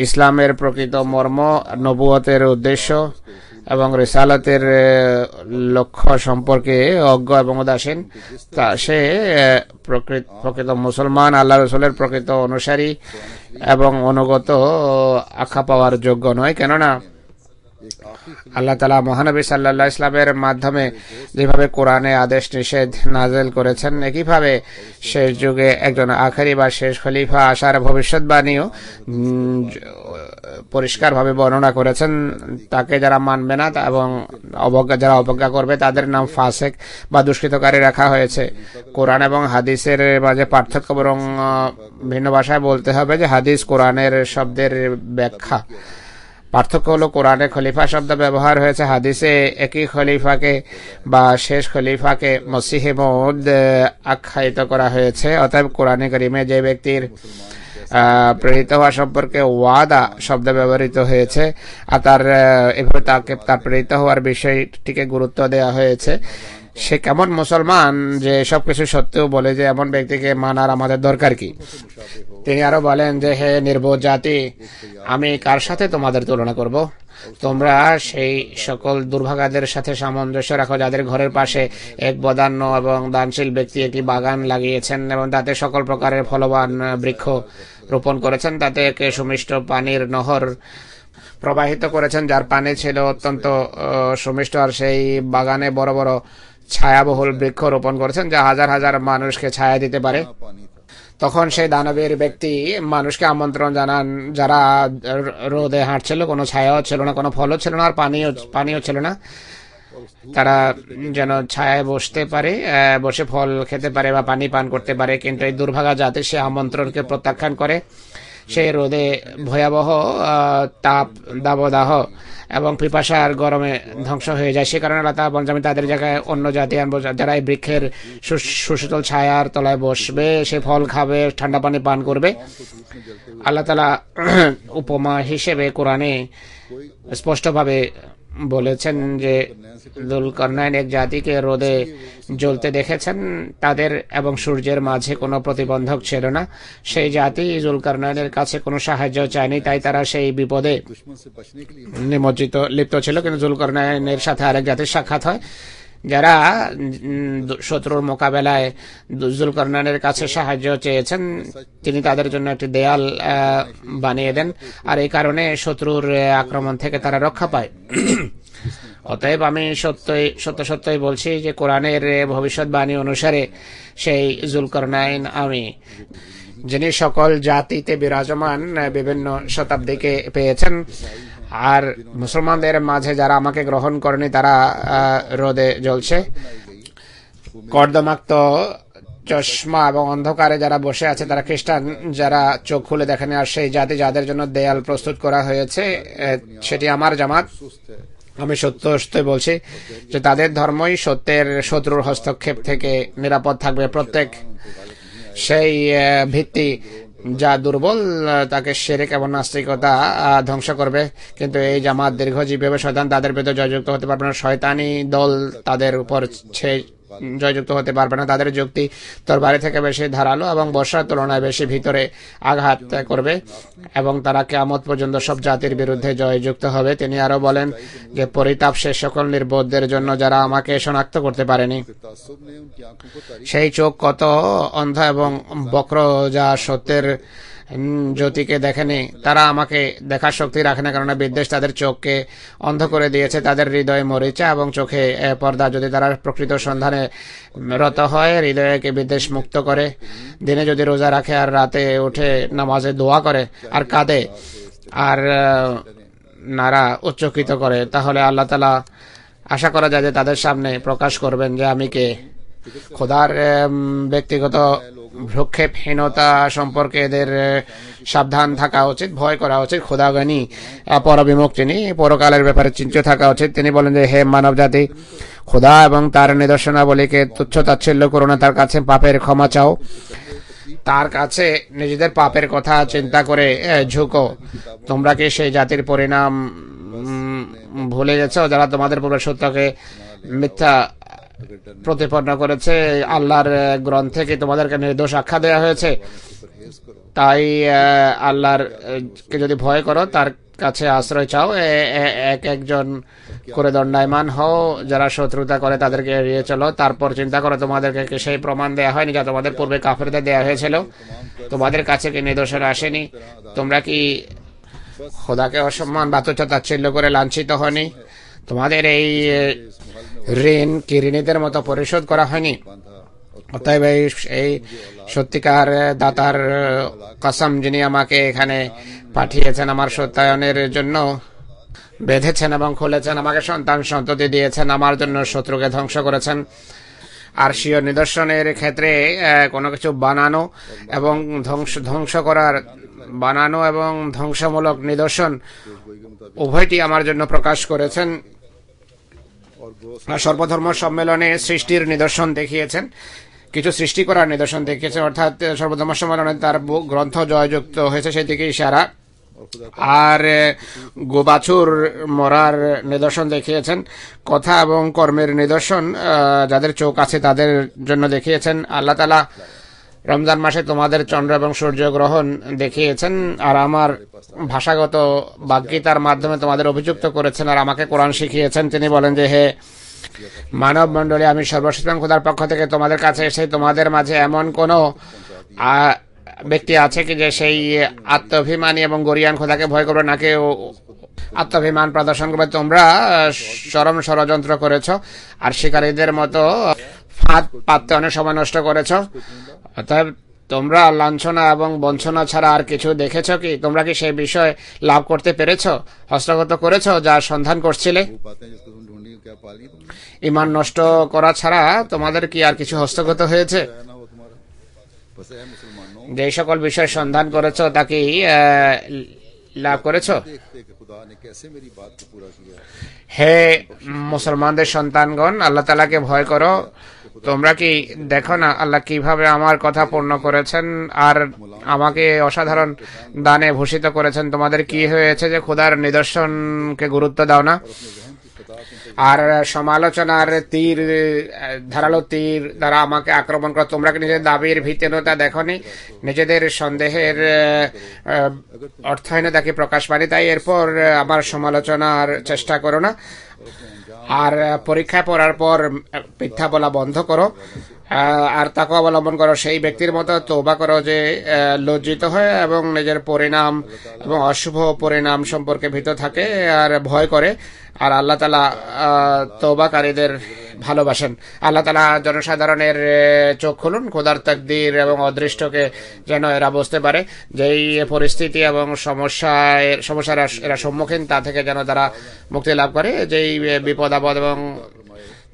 ইসলামের প্রকৃত মর্ম, নবুয়তের উদ্দেশ্য এবং রিসালাতের লক্ষ্য সম্পর্কে অজ্ঞ এবং উদাসীন। তা সে প্রকৃত মুসলমান, আল্লাহ রসুলের প্রকৃত অনুসারী এবং অনুগত আখ্যা পাওয়ার যোগ্য নয়। কেননা আল্লাহ তাআলা মহানবী সাল্লাল্লাহু আলাইহি ইসলামের মাধ্যমে যেভাবে কোরআনে আদেশ নিষেধ নাযিল করেছেন, একইভাবে শেষ যুগে একজন আখেরি বা শেষ খলিফা আসার ভবিষ্যৎবাণীও পরিষ্কারভাবে বর্ণনা করেছেন। তাকে যারা মানবে না এবং যারা অবজ্ঞা করবে তাদের নাম ফাসেক বা দুষ্কৃতকারী রাখা হয়েছে। কোরআন এবং হাদিসের মাঝে পার্থক্য বরং ভিন্ন ভাষায় বলতে হবে যে হাদিস কোরআনের শব্দের ব্যাখ্যা। পার্থক্য হলো কোরআনে খলিফা শব্দ ব্যবহার হয়েছে, হাদিসে একই খলিফাকে বা শেষ খলিফাকে মসিহে মউদ আখ্যায়িত করা হয়েছে। অতএব কোরআনে কারিমে যে ব্যক্তির প্রেরিত হওয়া সম্পর্কে ওয়াদা শব্দ ব্যবহৃত হয়েছে আর এভাবে তার প্রেরিত হওয়ার বিষয়টিকে গুরুত্ব দেওয়া হয়েছে। সে কেমন মুসলমান যে সবকিছু সত্ত্বেও বলে যে এমন ব্যক্তিকে মানার আমাদের দরকার কি। তিনি আরো বলেন যে হে নির্বোধ জাতি, আমি কার সাথে তোমাদের তুলনা করব? তোমরা সেই সকল দুর্ভাগাদের সাথে সামঞ্জস্য রাখো যাদের ঘরের পাশে এক বদান্য এবং দানশীল ব্যক্তি একটি বাগান লাগিয়েছেন এবং তাতে সকল প্রকারের ফলবান বৃক্ষ রোপণ করেছেন, তাতে একে সুমিষ্ট পানির নহর প্রবাহিত করেছেন যার পানি ছিল অত্যন্ত সুমিষ্ট, আর সেই বাগানে বড় বড় ছায়াবহুল বৃক্ষ রোপণ করেছেন যা হাজার হাজার মানুষকে ছায়া দিতে পারে। তখন সেই দানবীর ব্যক্তি মানুষকে আমন্ত্রণ জানান যারা রোদে হাঁটছিল, কোনো ছায়াও ছিল না, কোনো ফলও ছিল না, আর পানিও ছিল না। তারা যেন ছায়ায় বসতে পারে, বসে ফল খেতে পারে বা পানি পান করতে পারে, কিন্তু এই দুর্ভাগা জাতি সে আমন্ত্রণকে প্রত্যাখ্যান করে। সেই রোদে ভয়াবহ তাপ, দাবদাহ এবং পিপাসার গরমে ধ্বংস হয়ে যায়। সে কারণে আল্লাহ তাআলা বলেন আমি তাদের জায়গায় অন্য জাতি আনবো যারা এই বৃক্ষের সুশীতল ছায়ার তলায় বসবে, সে ফল খাবে, ঠান্ডা পানি পান করবে। আল্লাহ তাআলা উপমা হিসেবে কোরআনে স্পষ্টভাবে বলেছেন যে যুলকারনাইন এক জাতিকে রোদে জ্বলতে দেখেছেন, তাদের এবং সূর্যের মাঝে কোনো প্রতিবন্ধক ছিল না। সেই জাতি যুলকারনাইনের কাছে কোনো সাহায্য চায়নি, তাই তারা সেই বিপদে নিমজ্জিত লিপ্ত ছিল। কিন্তু যুলকারনাইনের সাথে আরেক জাতির সাক্ষাৎ হয় যারা শত্রুর মোকাবেলায় যুলকারনাইনের কাছে সাহায্য চেয়েছেন। তিনি তাদের জন্য একটি দেয়াল বানিয়ে দেন, আর এই কারণে শত্রুর আক্রমণ থেকে তারা রক্ষা পায়। অতএব আমি সত্যই বলছি যে কোরআনের ভবিষ্যৎবাণী অনুসারে সেই যুলকারনাইন আমি, যিনি সকল জাতিতে বিরাজমান বিভিন্ন শতাব্দীকে পেয়েছেন, আর মুসলমানদের মাঝে যারা আমাকে গ্রহণ করেনি তারা রোদে জ্বলছে। কর্দমাক্ত চশমা এবং অন্ধকারে যারা বসে আছে তারা খ্রিস্টান, যারা চোখ খুলে দেখেনি। আর সেই জাতি যাদের জন্য দেয়াল প্রস্তুত করা হয়েছে সেটি আমার জামাত। আমি সত্যই বলছি যে তাদের ধর্মই সত্যের শত্রুর হস্তক্ষেপ থেকে নিরাপদ থাকবে। প্রত্যেক সেই ভিত্তি যা দুর্বল তাকে শিরক এবং নাস্তিকতা ধ্বংস করবে। কিন্তু এই জামাত দীর্ঘজীবী হবে। শয়তান তাদের বিরুদ্ধে জয়যুক্ত হতে পারবে না, শয়তানি দল তাদের উপর জয়যুক্ত হতে পারবে না। তাদের যুক্তি তরবারি থেকে বেশি ধারালো এবং বর্ষার তুলনায় বেশি ভিতরে আঘাত করবে এবং তারা কিয়ামত পর্যন্ত সব জাতির বিরুদ্ধে জয়যুক্ত হবে। তিনি আরো বলেন যে পরিতাপ সে সকল নির্বোধদের জন্য যারা আমাকে শনাক্ত করতে পারেনি। সেই চোখ কত অন্ধ এবং বক্র যা সত্যের জ্যোতিকে দেখেনি। তারা আমাকে দেখার শক্তি রাখে না, কারণ বিদ্বেষ তাদের চোখকে অন্ধ করে দিয়েছে। তাদের হৃদয়ে মরিচা এবং চোখে পর্দা। যদি তারা প্রকৃত সন্ধানে রত হয়, হৃদয়কে বিদ্বেষ মুক্ত করে, দিনে যদি রোজা রাখে আর রাতে উঠে নামাজে দোয়া করে আর কাঁদে আর নারা উচ্চকিত করে, তাহলে আল্লাহ তাআলা আশা করা যায় যে তাদের সামনে প্রকাশ করবেন যে আমি কে। খোদার ব্যক্তিগত ভ্রুক্ষেপহীনতা সম্পর্কে এদের সাবধান থাকা উচিত, ভয় করা উচিত। খোদাগানি পরবিমুখ, তিনি পরকালের ব্যাপারে চিন্তিত থাকা উচিত। তিনি বলেন যে হে মানব জাতি, খোদা এবং তার নিদর্শনাবলীকে তুচ্ছ তাচ্ছিল্য করো না, তার কাছে পাপের ক্ষমা চাও, তার কাছে নিজেদের পাপের কথা চিন্তা করে ঝুঁকো। তোমরা কি সেই জাতির পরিণাম ভুলে গেছো যারা তোমাদের পূর্বে সত্যকে মিথ্যা প্রতিপন্ন করেছে? আল্লাহর গ্রন্থে কি তোমাদেরকে নির্দোষ আখ্যা দেওয়া হয়েছে? তাই আল্লাহর কে যদি ভয় করো, তার কাছে আশ্রয় চাও, একজন করে দণ্ডায়মান হও। যারা শত্রুতা করে তাদেরকে এড়িয়ে চলো। তারপর চিন্তা করো তোমাদেরকে কি সেই প্রমাণ দেয়া হয়নি যা তোমাদের পূর্বে কাফেরদের দেয়া হয়েছিল? তোমাদের কাছে কি নিদর্শন আসেনি? তোমরা কি খোদাকে অসম্মান বা তুচ্ছ তাচ্ছিল্য করে লাঞ্ছিত হয়নি? তোমাদের এই ঋণ কি ঋণীদের মতো পরিশোধ করা হয়নি? অতএব এই সত্যিকার দাতার কসম, যিনি আমাকে এখানে পাঠিয়েছেন আমার সত্যায়নের জন্য, বেঁধেছেন এবং খুলেছেন, আমাকে সন্তান সন্ততি দিয়েছেন, আমার জন্য শত্রুকে ধ্বংস করেছেন। আর স্বীয় নিদর্শনের ক্ষেত্রে কোনো কিছু বানানো এবং ধ্বংস করার, বানানো এবং ধ্বংসমূলক নিদর্শন উভয়টি আমার জন্য প্রকাশ করেছেন। সর্বধর্ম সম্মেলনে সৃষ্টির নিদর্শন দেখিয়েছেন, কিছু সৃষ্টি করার নিদর্শন দেখিয়েছেন, অর্থাৎ সর্বধর্ম সম্মেলনে তার গ্রন্থ জয়যুক্ত হয়েছে সেদিকে ইশারা। আর গোবাছুর মরার নিদর্শন দেখিয়েছেন। কথা এবং কর্মের নিদর্শন যাদের চোখ আছে তাদের জন্য দেখিয়েছেন। আল্লাহ তাআলা রমজান মাসে তোমাদের চন্দ্র এবং সূর্য গ্রহণ দেখিয়েছেন আর আমার ভাষাগত বাগ্যিতার মাধ্যমে তোমাদের অভিযুক্ত করেছেন আর আমাকে কোরআন শিখিয়েছেন। তিনি বলেন যে হে মানব মণ্ডলী, আমি সর্বশক্তিমান খোদার পক্ষ থেকে তোমাদের কাছে এসে তোমাদের মাঝে এমন কোন ব্যক্তি আছে কি যে সেই আত্মাভিমানী এবং গরিয়ান খোদাকে ভয় করবে, নাকি আত্মাভিমান প্রদর্শন করবে? তোমরা চরম ষড়যন্ত্র করেছ আর শিকারীদের মতো ফাঁদ পাততে অনেক সময় নষ্ট করেছ। অতএব তোমরা লাঞ্ছনা এবং বঞ্চনা ছাড়া আর কিছু দেখেছ কি? তোমরা কি সেই বিষয় লাভ করতে পেরেছ, হস্তগত করেছ যা সন্ধান করছিলে? क्या पाली तुमने ইমান নষ্ট করা ছাড়া তোমাদের কি আর কিছু হস্তগত হয়েছে? ना हो तुम्हारा बस है मुसलमानों যে সকল বিষয় সন্ধান করেছো তা কি লাভ করেছো? देखते कि खुदा ने कैसे मेरी बात को पूरा किया হে মুসলমানদের সন্তানগণ, আল্লাহ তাআলাকে ভয় করো। তোমরা কি দেখো না আল্লাহ কিভাবে আমার কথা পূর্ণ করেছেন আর আমাকে অসাধারণ দানে ভূষিত করেছেন? তোমাদের কি হয়েছে যে খোদার নিদর্শনকে গুরুত্ব দাও না আর সমালোচনার তীর, ধারালো তীর দ্বারা আমাকে আক্রমণ করো? তোমরা কি নিজেদের দাবির ভিত্তিহীনতা দেখনি, নিজেদের সন্দেহের অর্থহীনতাকে প্রকাশ পানি? তাই এরপর আমার সমালোচনার চেষ্টা করো না আর পরীক্ষায় পড়ার পর মিথ্যা বলা বন্ধ করো আর তাকে অবলম্বন করো। সেই ব্যক্তির মতো তওবা করো যে লজ্জিত হয় এবং নিজের পরিণাম এবং অশুভ পরিণাম সম্পর্কে ভীত থাকে আর ভয় করে। আর আল্লাহ তাআলা তওবাকারীদের ভালোবাসেন। আল্লাহ তাআলা জনসাধারণের চোখ খুলুন, খোদার তাকদীর এবং অদৃষ্টকে যেন এরা বুঝতে পারে, যেই পরিস্থিতি এবং সমস্যার এরা সম্মুখীন তা থেকে যেন তারা মুক্তি লাভ করে। যেই বিপদ আপদ এবং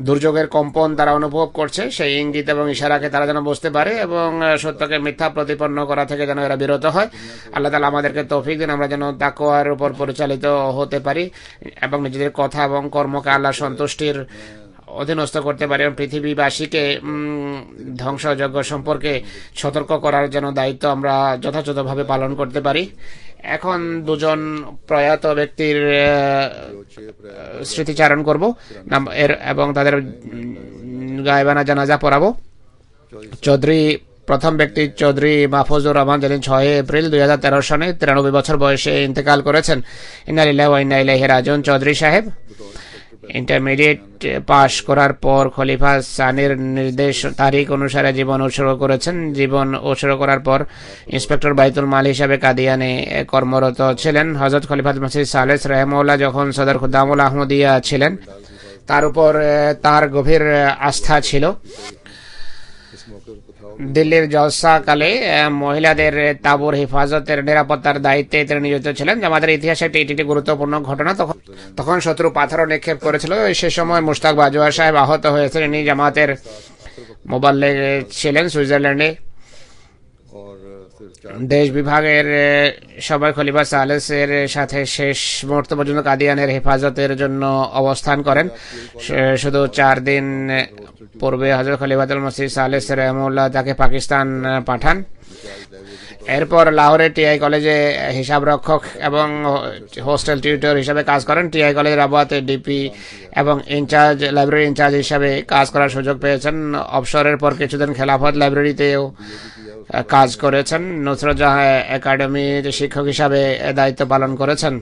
দুর্যোগের কম্পন তারা অনুভব করছে, সেই ইঙ্গিত এবং ইশারাকে তারা যেন বুঝতে পারে এবং সত্যকে মিথ্যা প্রতিপন্ন করা থেকে যেন এরা বিরত হয়। আল্লাহ তাআলা আমাদেরকে তৌফিক দিন, আমরা যেন তাকওয়ার উপর পরিচালিত হতে পারি এবং নিজেদের কথা এবং কর্মকে আল্লাহ সন্তুষ্টির অধীনস্থ করতে পারি এবং পৃথিবীবাসীকে ধ্বংসযজ্ঞ সম্পর্কে সতর্ক করার যেন দায়িত্ব আমরা যথাযথভাবে পালন করতে পারি। এখন দুজন প্রয়াত ব্যক্তির স্মৃতিচারণ করব এবং তাদের গায়বানা জানাজা পড়াবো। চৌধুরী প্রথম ব্যক্তি চৌধুরী মাহফুজুর রহমান, যিনি 6 এপ্রিল 2013 সনে 93 বছর বয়সে ইন্তেকাল করেছেন। ইন্না লিল্লাহি ওয়া ইন্না ইলাইহি রাজিউন। চৌধুরী সাহেব ইন্টারমিডিয়েট পাশ করার পর খলিফা সানির নির্দেশ তারিখ অনুসারে জীবন উৎসর্গ করেছেন। জীবন উৎসর্গ করার পর ইন্সপেক্টর বাইতুল মাল হিসাবে কাদিয়ানে কর্মরত ছিলেন। হযরত খলিফাতুল মসিহ সালেস রাহিমাহুল্লাহ যখন সদর খুদ্দামুল আহমদিয়া ছিলেন, তার উপর তার গভীর আস্থা ছিল। দিল্লির জলসাকালে মহিলাদের তাঁবুর হেফাজতের নিরাপত্তার দায়িত্বে তিনি নিয়োজিত ছিলেন। আমাদের ইতিহাসে এটি গুরুত্বপূর্ণ ঘটনা। তখন শত্রু পাথর নিক্ষেপ করেছিল। সে সময় মুশতাক বাজওয়া সাহেব আহত হয়েছিলেন। ইনি জামাতের মোবাল্লিগ ছিলেন সুইজারল্যান্ডে। দেশ বিভাগের সবাই খলিফা সালেসের সাথে শেষ মুহূর্ত পর্যন্ত কাদিয়ানের হেফাজতের জন্য অবস্থান করেন। শুধু 4 দিন পূর্বে হযরত খলিফাতুল মসিহ সালেস রাহিমাহুল্লাহ তাকে পাকিস্তান পাঠান। এরপর লাহোরের টিআই কলেজে হিসাব রক্ষক এবং হোস্টেল টিউটর হিসাবে কাজ করেন। টিআই কলেজ রাবাতে ডিপি এবং লাইব্রেরি ইনচার্জ হিসাবে কাজ করার সুযোগ পেয়েছেন। অবসরের পর কিছুদিন খেলাফত লাইব্রেরিতেও কাজ করেছেন। নুসরত জাহাঁ একাডেমির শিক্ষক হিসাবে দায়িত্ব পালন করেছেন।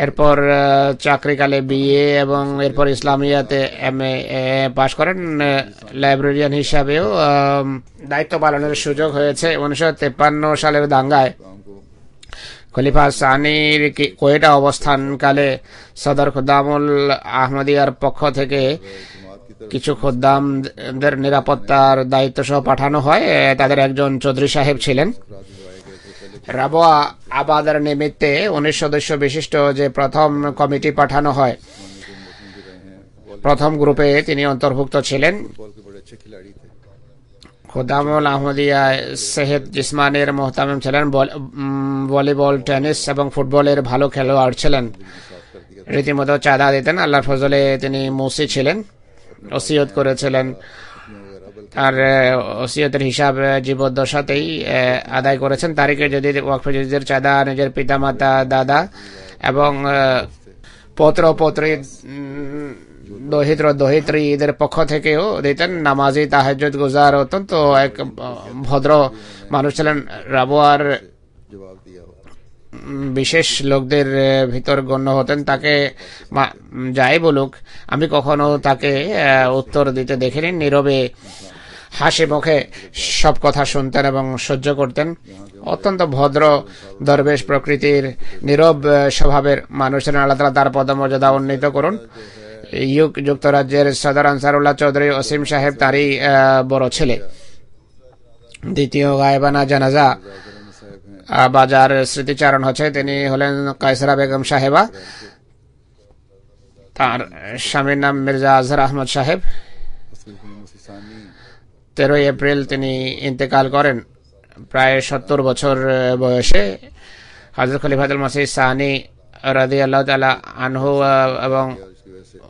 এরপর চাকরিকালে বিএ এবং এরপর ইসলামিয়াতে এমএ পাশ করেন। লাইব্রেরিয়ান হিসাবেও দায়িত্ব পালনের সুযোগ হয়েছে। 1953 সালের দাঙ্গায় খলিফা সানির কোয়েটা অবস্থানকালে সদর খুদ্দামুল আহমদিয়ার পক্ষ থেকে কিছু খুদ্দামদের নিরাপত্তার দায়িত্ব সহ পাঠানো হয়। তাদের একজন চৌধুরী সাহেব ছিলেন। রাবোয়া আবাদের নিমিত্তে 19 সদস্য বিশিষ্ট যে প্রথম কমিটি পাঠানো হয়, প্রথম গ্রুপে তিনি অন্তর্ভুক্ত ছিলেন। খুদ্দামুল আহমদিয়া সেহেদ জিসমানের মোহতামিম ছিলেন। ভলিবল, টেনিস এবং ফুটবলের ভালো খেলোয়াড় ছিলেন। রীতিমতো চাঁদা দিতেন। আল্লাহর ফজলে তিনি মুসি ছিলেন। ওসিয়ত করেছিলেন। আর ওসিয়তের হিসাব জীবদ্দশাতেই আদায় করেছেন। তারিখে যদি ওয়াকফে জদিদের চাঁদা নিজের পিতামাতা, দাদা এবং পৌত্র পৌত্রী, দহিত্র দহিত্রী এদের পক্ষ থেকেও দিতেন। নামাজি, তাহাজ্জুদ গুজার, অত্যন্ত এক ভদ্র মানুষ ছিলেন। রাবোয়ার বিশেষ লোকদের ভিতর গণ্য হতেন। তাকে যাই বলুক, আমি কখনো তাকে উত্তর দিতে দেখিনি। নীরবে হাসি মুখে সব কথা শুনতেন এবং সহ্য করতেন। অত্যন্ত ভদ্র দরবেশ প্রকৃতির, নীরব স্বভাবের মানুষ ছিলেন। আল্লাহ তাআলা তার পদমর্যাদা উন্নীত করুন। যুক্তরাজ্যের সদর আনসারুল্লাহ চৌধুরী ওসিম সাহেব তারই বড় ছেলে। দ্বিতীয় গায়বানা জানাজা বাজার স্মৃতিচারণ হচ্ছে। তিনি হলেন কায়সারা বেগম সাহেবা। তার স্বামীর নাম মির্জা আজহার আহমদ সাহেব। 13 এপ্রিল তিনি ইন্তেকাল করেন প্রায় 70 বছর বয়সে। হযরত খলিফাতুল মসিহ সানি রাদিয়াল্লাহু তাআলা আনহু এবং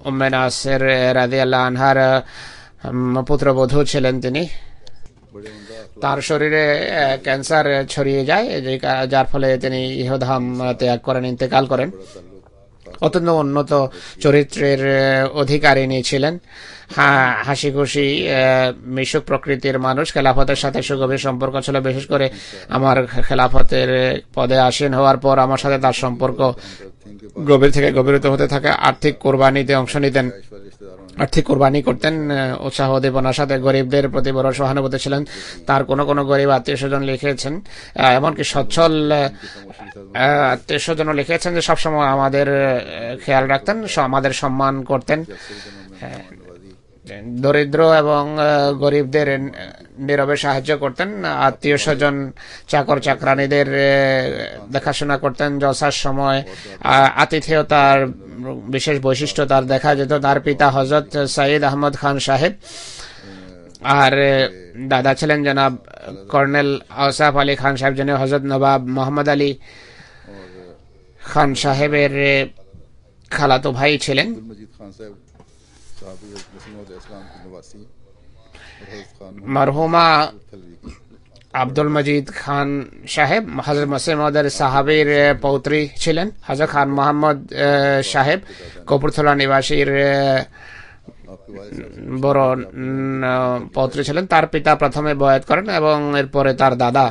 উম্মে নাসির রাদিয়াল্লাহু আনহার পুত্রবধূ ছিলেন তিনি। তার শরীরে ক্যান্সার ছড়িয়ে যায়, যার ফলে তিনি ইহধাম ত্যাগ করেন, ইন্তেকাল করেন। অত্যন্ত উন্নত চরিত্রের অধিকারিণী ছিলেন, হাসি খুশি মিশুক প্রকৃতির মানুষ। খেলাফতের সাথে সুগভীর সম্পর্ক ছিল। বিশেষ করে আমার খেলাফতের পদে আসীন হওয়ার পর আমার সাথে তার সম্পর্ক গভীর থেকে গভীরতর হতে থাকে। আর্থিক কোরবানিতে অংশ নিতেন, আর্থিক কোরবানি করতেন উৎসাহ উদ্দীপনার সাথে। গরিবদের প্রতি বড় সহানুভূতি ছিলেন। তার কোনো কোনো গরিব আত্মীয় স্বজন লিখেছেন, এমনকি সচ্ছল আত্মীয় স্বজন লিখেছেন যে সবসময় আমাদের খেয়াল রাখতেন, আমাদের সম্মান করতেন। দরিদ্র এবং গরিবদের নীরবে সাহায্য করতেন। আত্মীয় স্বজন চাকর চাকরানীদের দেখাশোনা করতেন। জলসার সময় আতিথেয়তার বিশেষ বৈশিষ্ট্য তার দেখা যেত। তার পিতা হযরত সৈয়দ আহমদ খান সাহেব আর দাদা ছিলেন জনাব কর্নেল আওসাফ আলী খান সাহেব, যিনি হযরত নবাব মোহাম্মদ আলী খান সাহেবের খালাতো ভাই ছিলেন। মরহুমা আব্দুল মজিদ খান সাহেব হযরত মসিহ মাউদের সাহাবীর পৌত্রী ছিলেন। হযরত খান মোহাম্মদ সাহেব কপুরথলা নিবাসীর বড় পৌত্রী ছিলেন। তার পিতা প্রথমে বয়াত করেন এবং এরপরে তার দাদা।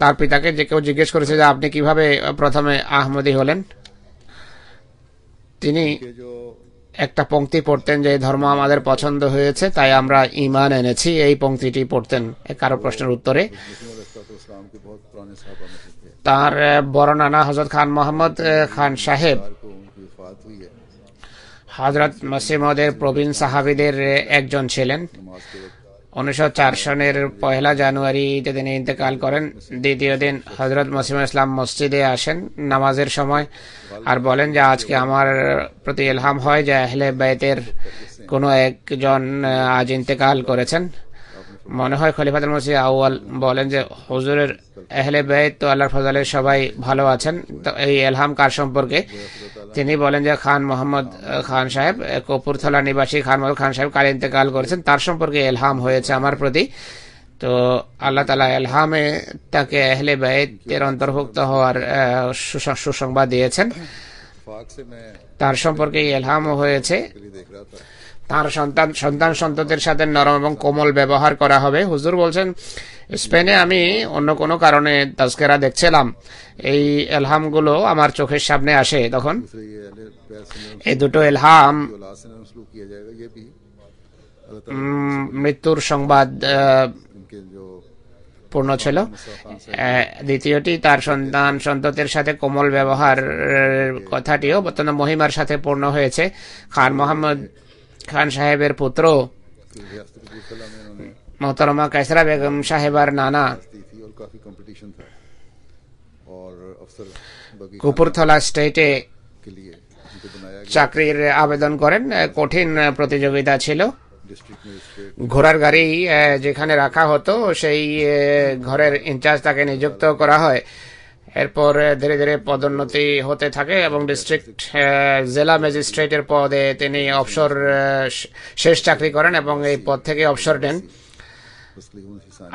তার পিতাকে যে কেউ জিজ্ঞেস করেছে যে আপনি কিভাবে প্রথমে আহমদী হলেন, তিনি একটা পংক্তি পড়তেন যে ধর্ম আমাদের পছন্দ হয়েছে তাই আমরা ঈমান এনেছি। এই পংক্তিটি পড়তেন কারো প্রশ্নের উত্তরে। তার বড় নানা হযরত খান মোহাম্মদ খান সাহেব হযরত মসিহ মাউদের প্রবীণ সাহাবীদের একজন ছিলেন। 1904 সনের 1 জানুয়ারিতে তিনি ইন্তেকাল করেন। দ্বিতীয় দিন হযরত মসিহ ইসলাম মসজিদে আসেন নামাজের সময় আর বলেন যে আজকে আমার প্রতি ইলহাম হয় যে আহলে বাইতের কোনো একজন আজ ইন্তেকাল করেছেন। মনে হয় খলিফাতুল মসিহ আউয়াল বলেন যে হুজুরের আহলে বাইত তো আল্লাহর ফজলে সবাই ভালো আছেন, তো এই ইলহাম কার সম্পর্কে? তিনি বলেন যে খান মোহাম্মদ খান সাহেব, কপুরথলা নিবাসী খান মোহাম্মদ খান সাহেব কাল ইন্তেকাল করেছেন, তার সম্পর্কে ইলহাম হয়েছে আমার প্রতি। তো আল্লাহ তাআলা ইলহামে তাকে আহলে বাইতের অন্তর্ভুক্ত হওয়ার সুসংবাদ দিয়েছেন। তার সম্পর্কে ইলহাম হয়েছে। তার সন্তানদের সাথে নরম এবং কোমল ব্যবহার করা হবে। হুজুর বলছেন স্পেনে আমি অন্য কোনো কারণে তাজকেরা দেখছিলাম, এই এলহামগুলো আমার চোখের সামনে আসে। তখন এই দুটো এলহাম মৃত্যুর সংবাদ পূর্ণ ছিল। দ্বিতীয়টি তার সন্তানদের সাথে কোমল ব্যবহার কথাটিও অত্যন্ত মহিমার সাথে পূর্ণ হয়েছে। খান মোহাম্মদ খান সাহেবের পুত্র মোহতরমা কায়সারা বেগম সাহেবার নানা কপুরথলা স্টেটে চাকরির আবেদন করেন। কঠিন প্রতিযোগিতা ছিল। ঘোড়ার গাড়ি যেখানে রাখা হতো সেই ঘরের ইনচার্জ তাকে নিযুক্ত করা হয়। এরপর ধীরে ধীরে পদোন্নতি হতে থাকে এবং ডিস্ট্রিক্ট জেলা ম্যাজিস্ট্রেটের পদে তিনি অবসর শেষ চাকরি করেন এবং এই পদ থেকে অবসর নেন।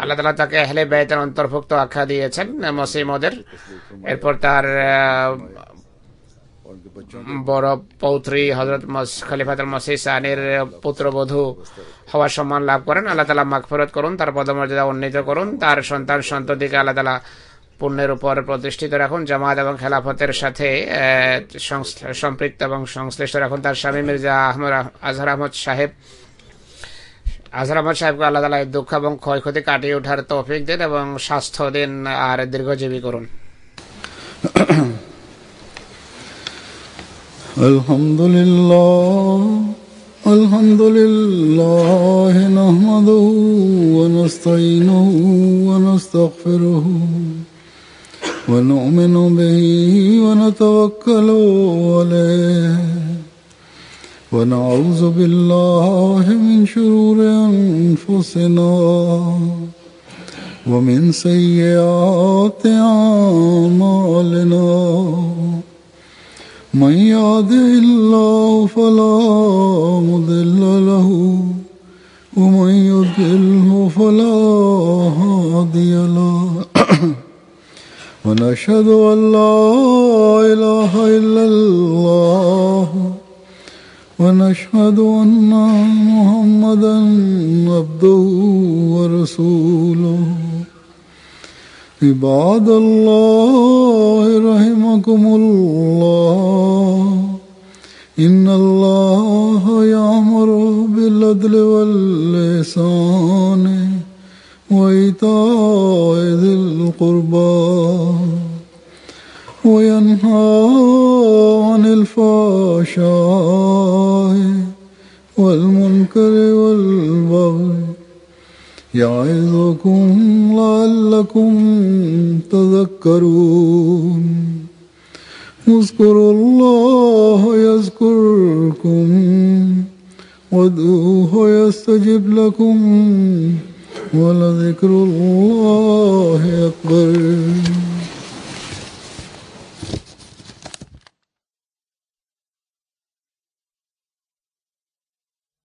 আল্লাহ তাআলা তাকে আহলে বাইতের অন্তর্ভুক্ত আখ্যা দিয়েছেন মসিহ মাউদের। এরপর তার বড় পৌত্রী হযরত খলিফাতুল মসিহ সানির পুত্রবধূ হওয়ার সম্মান লাভ করেন। আল্লাহ তাআলা মাগফিরাত করুন, তার পদমর্যাদা উন্নীত করুন, তার সন্ততিকে আল্লাহ তাআলা পুণ্যের উপর প্রতিষ্ঠিত রাখুন, জামাত এবং খেলাফতের সাথে সম্পৃক্ত এবং সংশ্লিষ্ট রাখুন। তার স্বামী মির্জা আজহার আহমদ সাহেবকে আল্লাহ তাআলা দুঃখ এবং ক্ষয়ক্ষতি কাটিয়ে ওঠার তৌফিক দিন এবং স্বাস্থ্য দিন আর দীর্ঘজীবী করুন। আলহামদুলিল্লাহ নাহমাদুহু ওয়া নাস্তাঈনুহু ওয়া নাস্তাগফিরুহু ونؤمن به ونتوكل عليه ونعوذ بالله من شرور أنفسنا ومن سيئات أعمالنا من يهده الله فلا مضل له ومن يضلل فلا هادي له ونشهد أن لا إله إلا الله ونشهد أن محمدا عبده ورسوله عباد الله رحمكم الله إن الله يأمر بالعدل والإحسان وإيتاء ذي القربى وينهى عن الفحشاء والمنكر والبغي يعظكم لعلكم تذكرون اذكروا الله يذكركم وادعوه يستجب لكم ولذكر الله أكبر.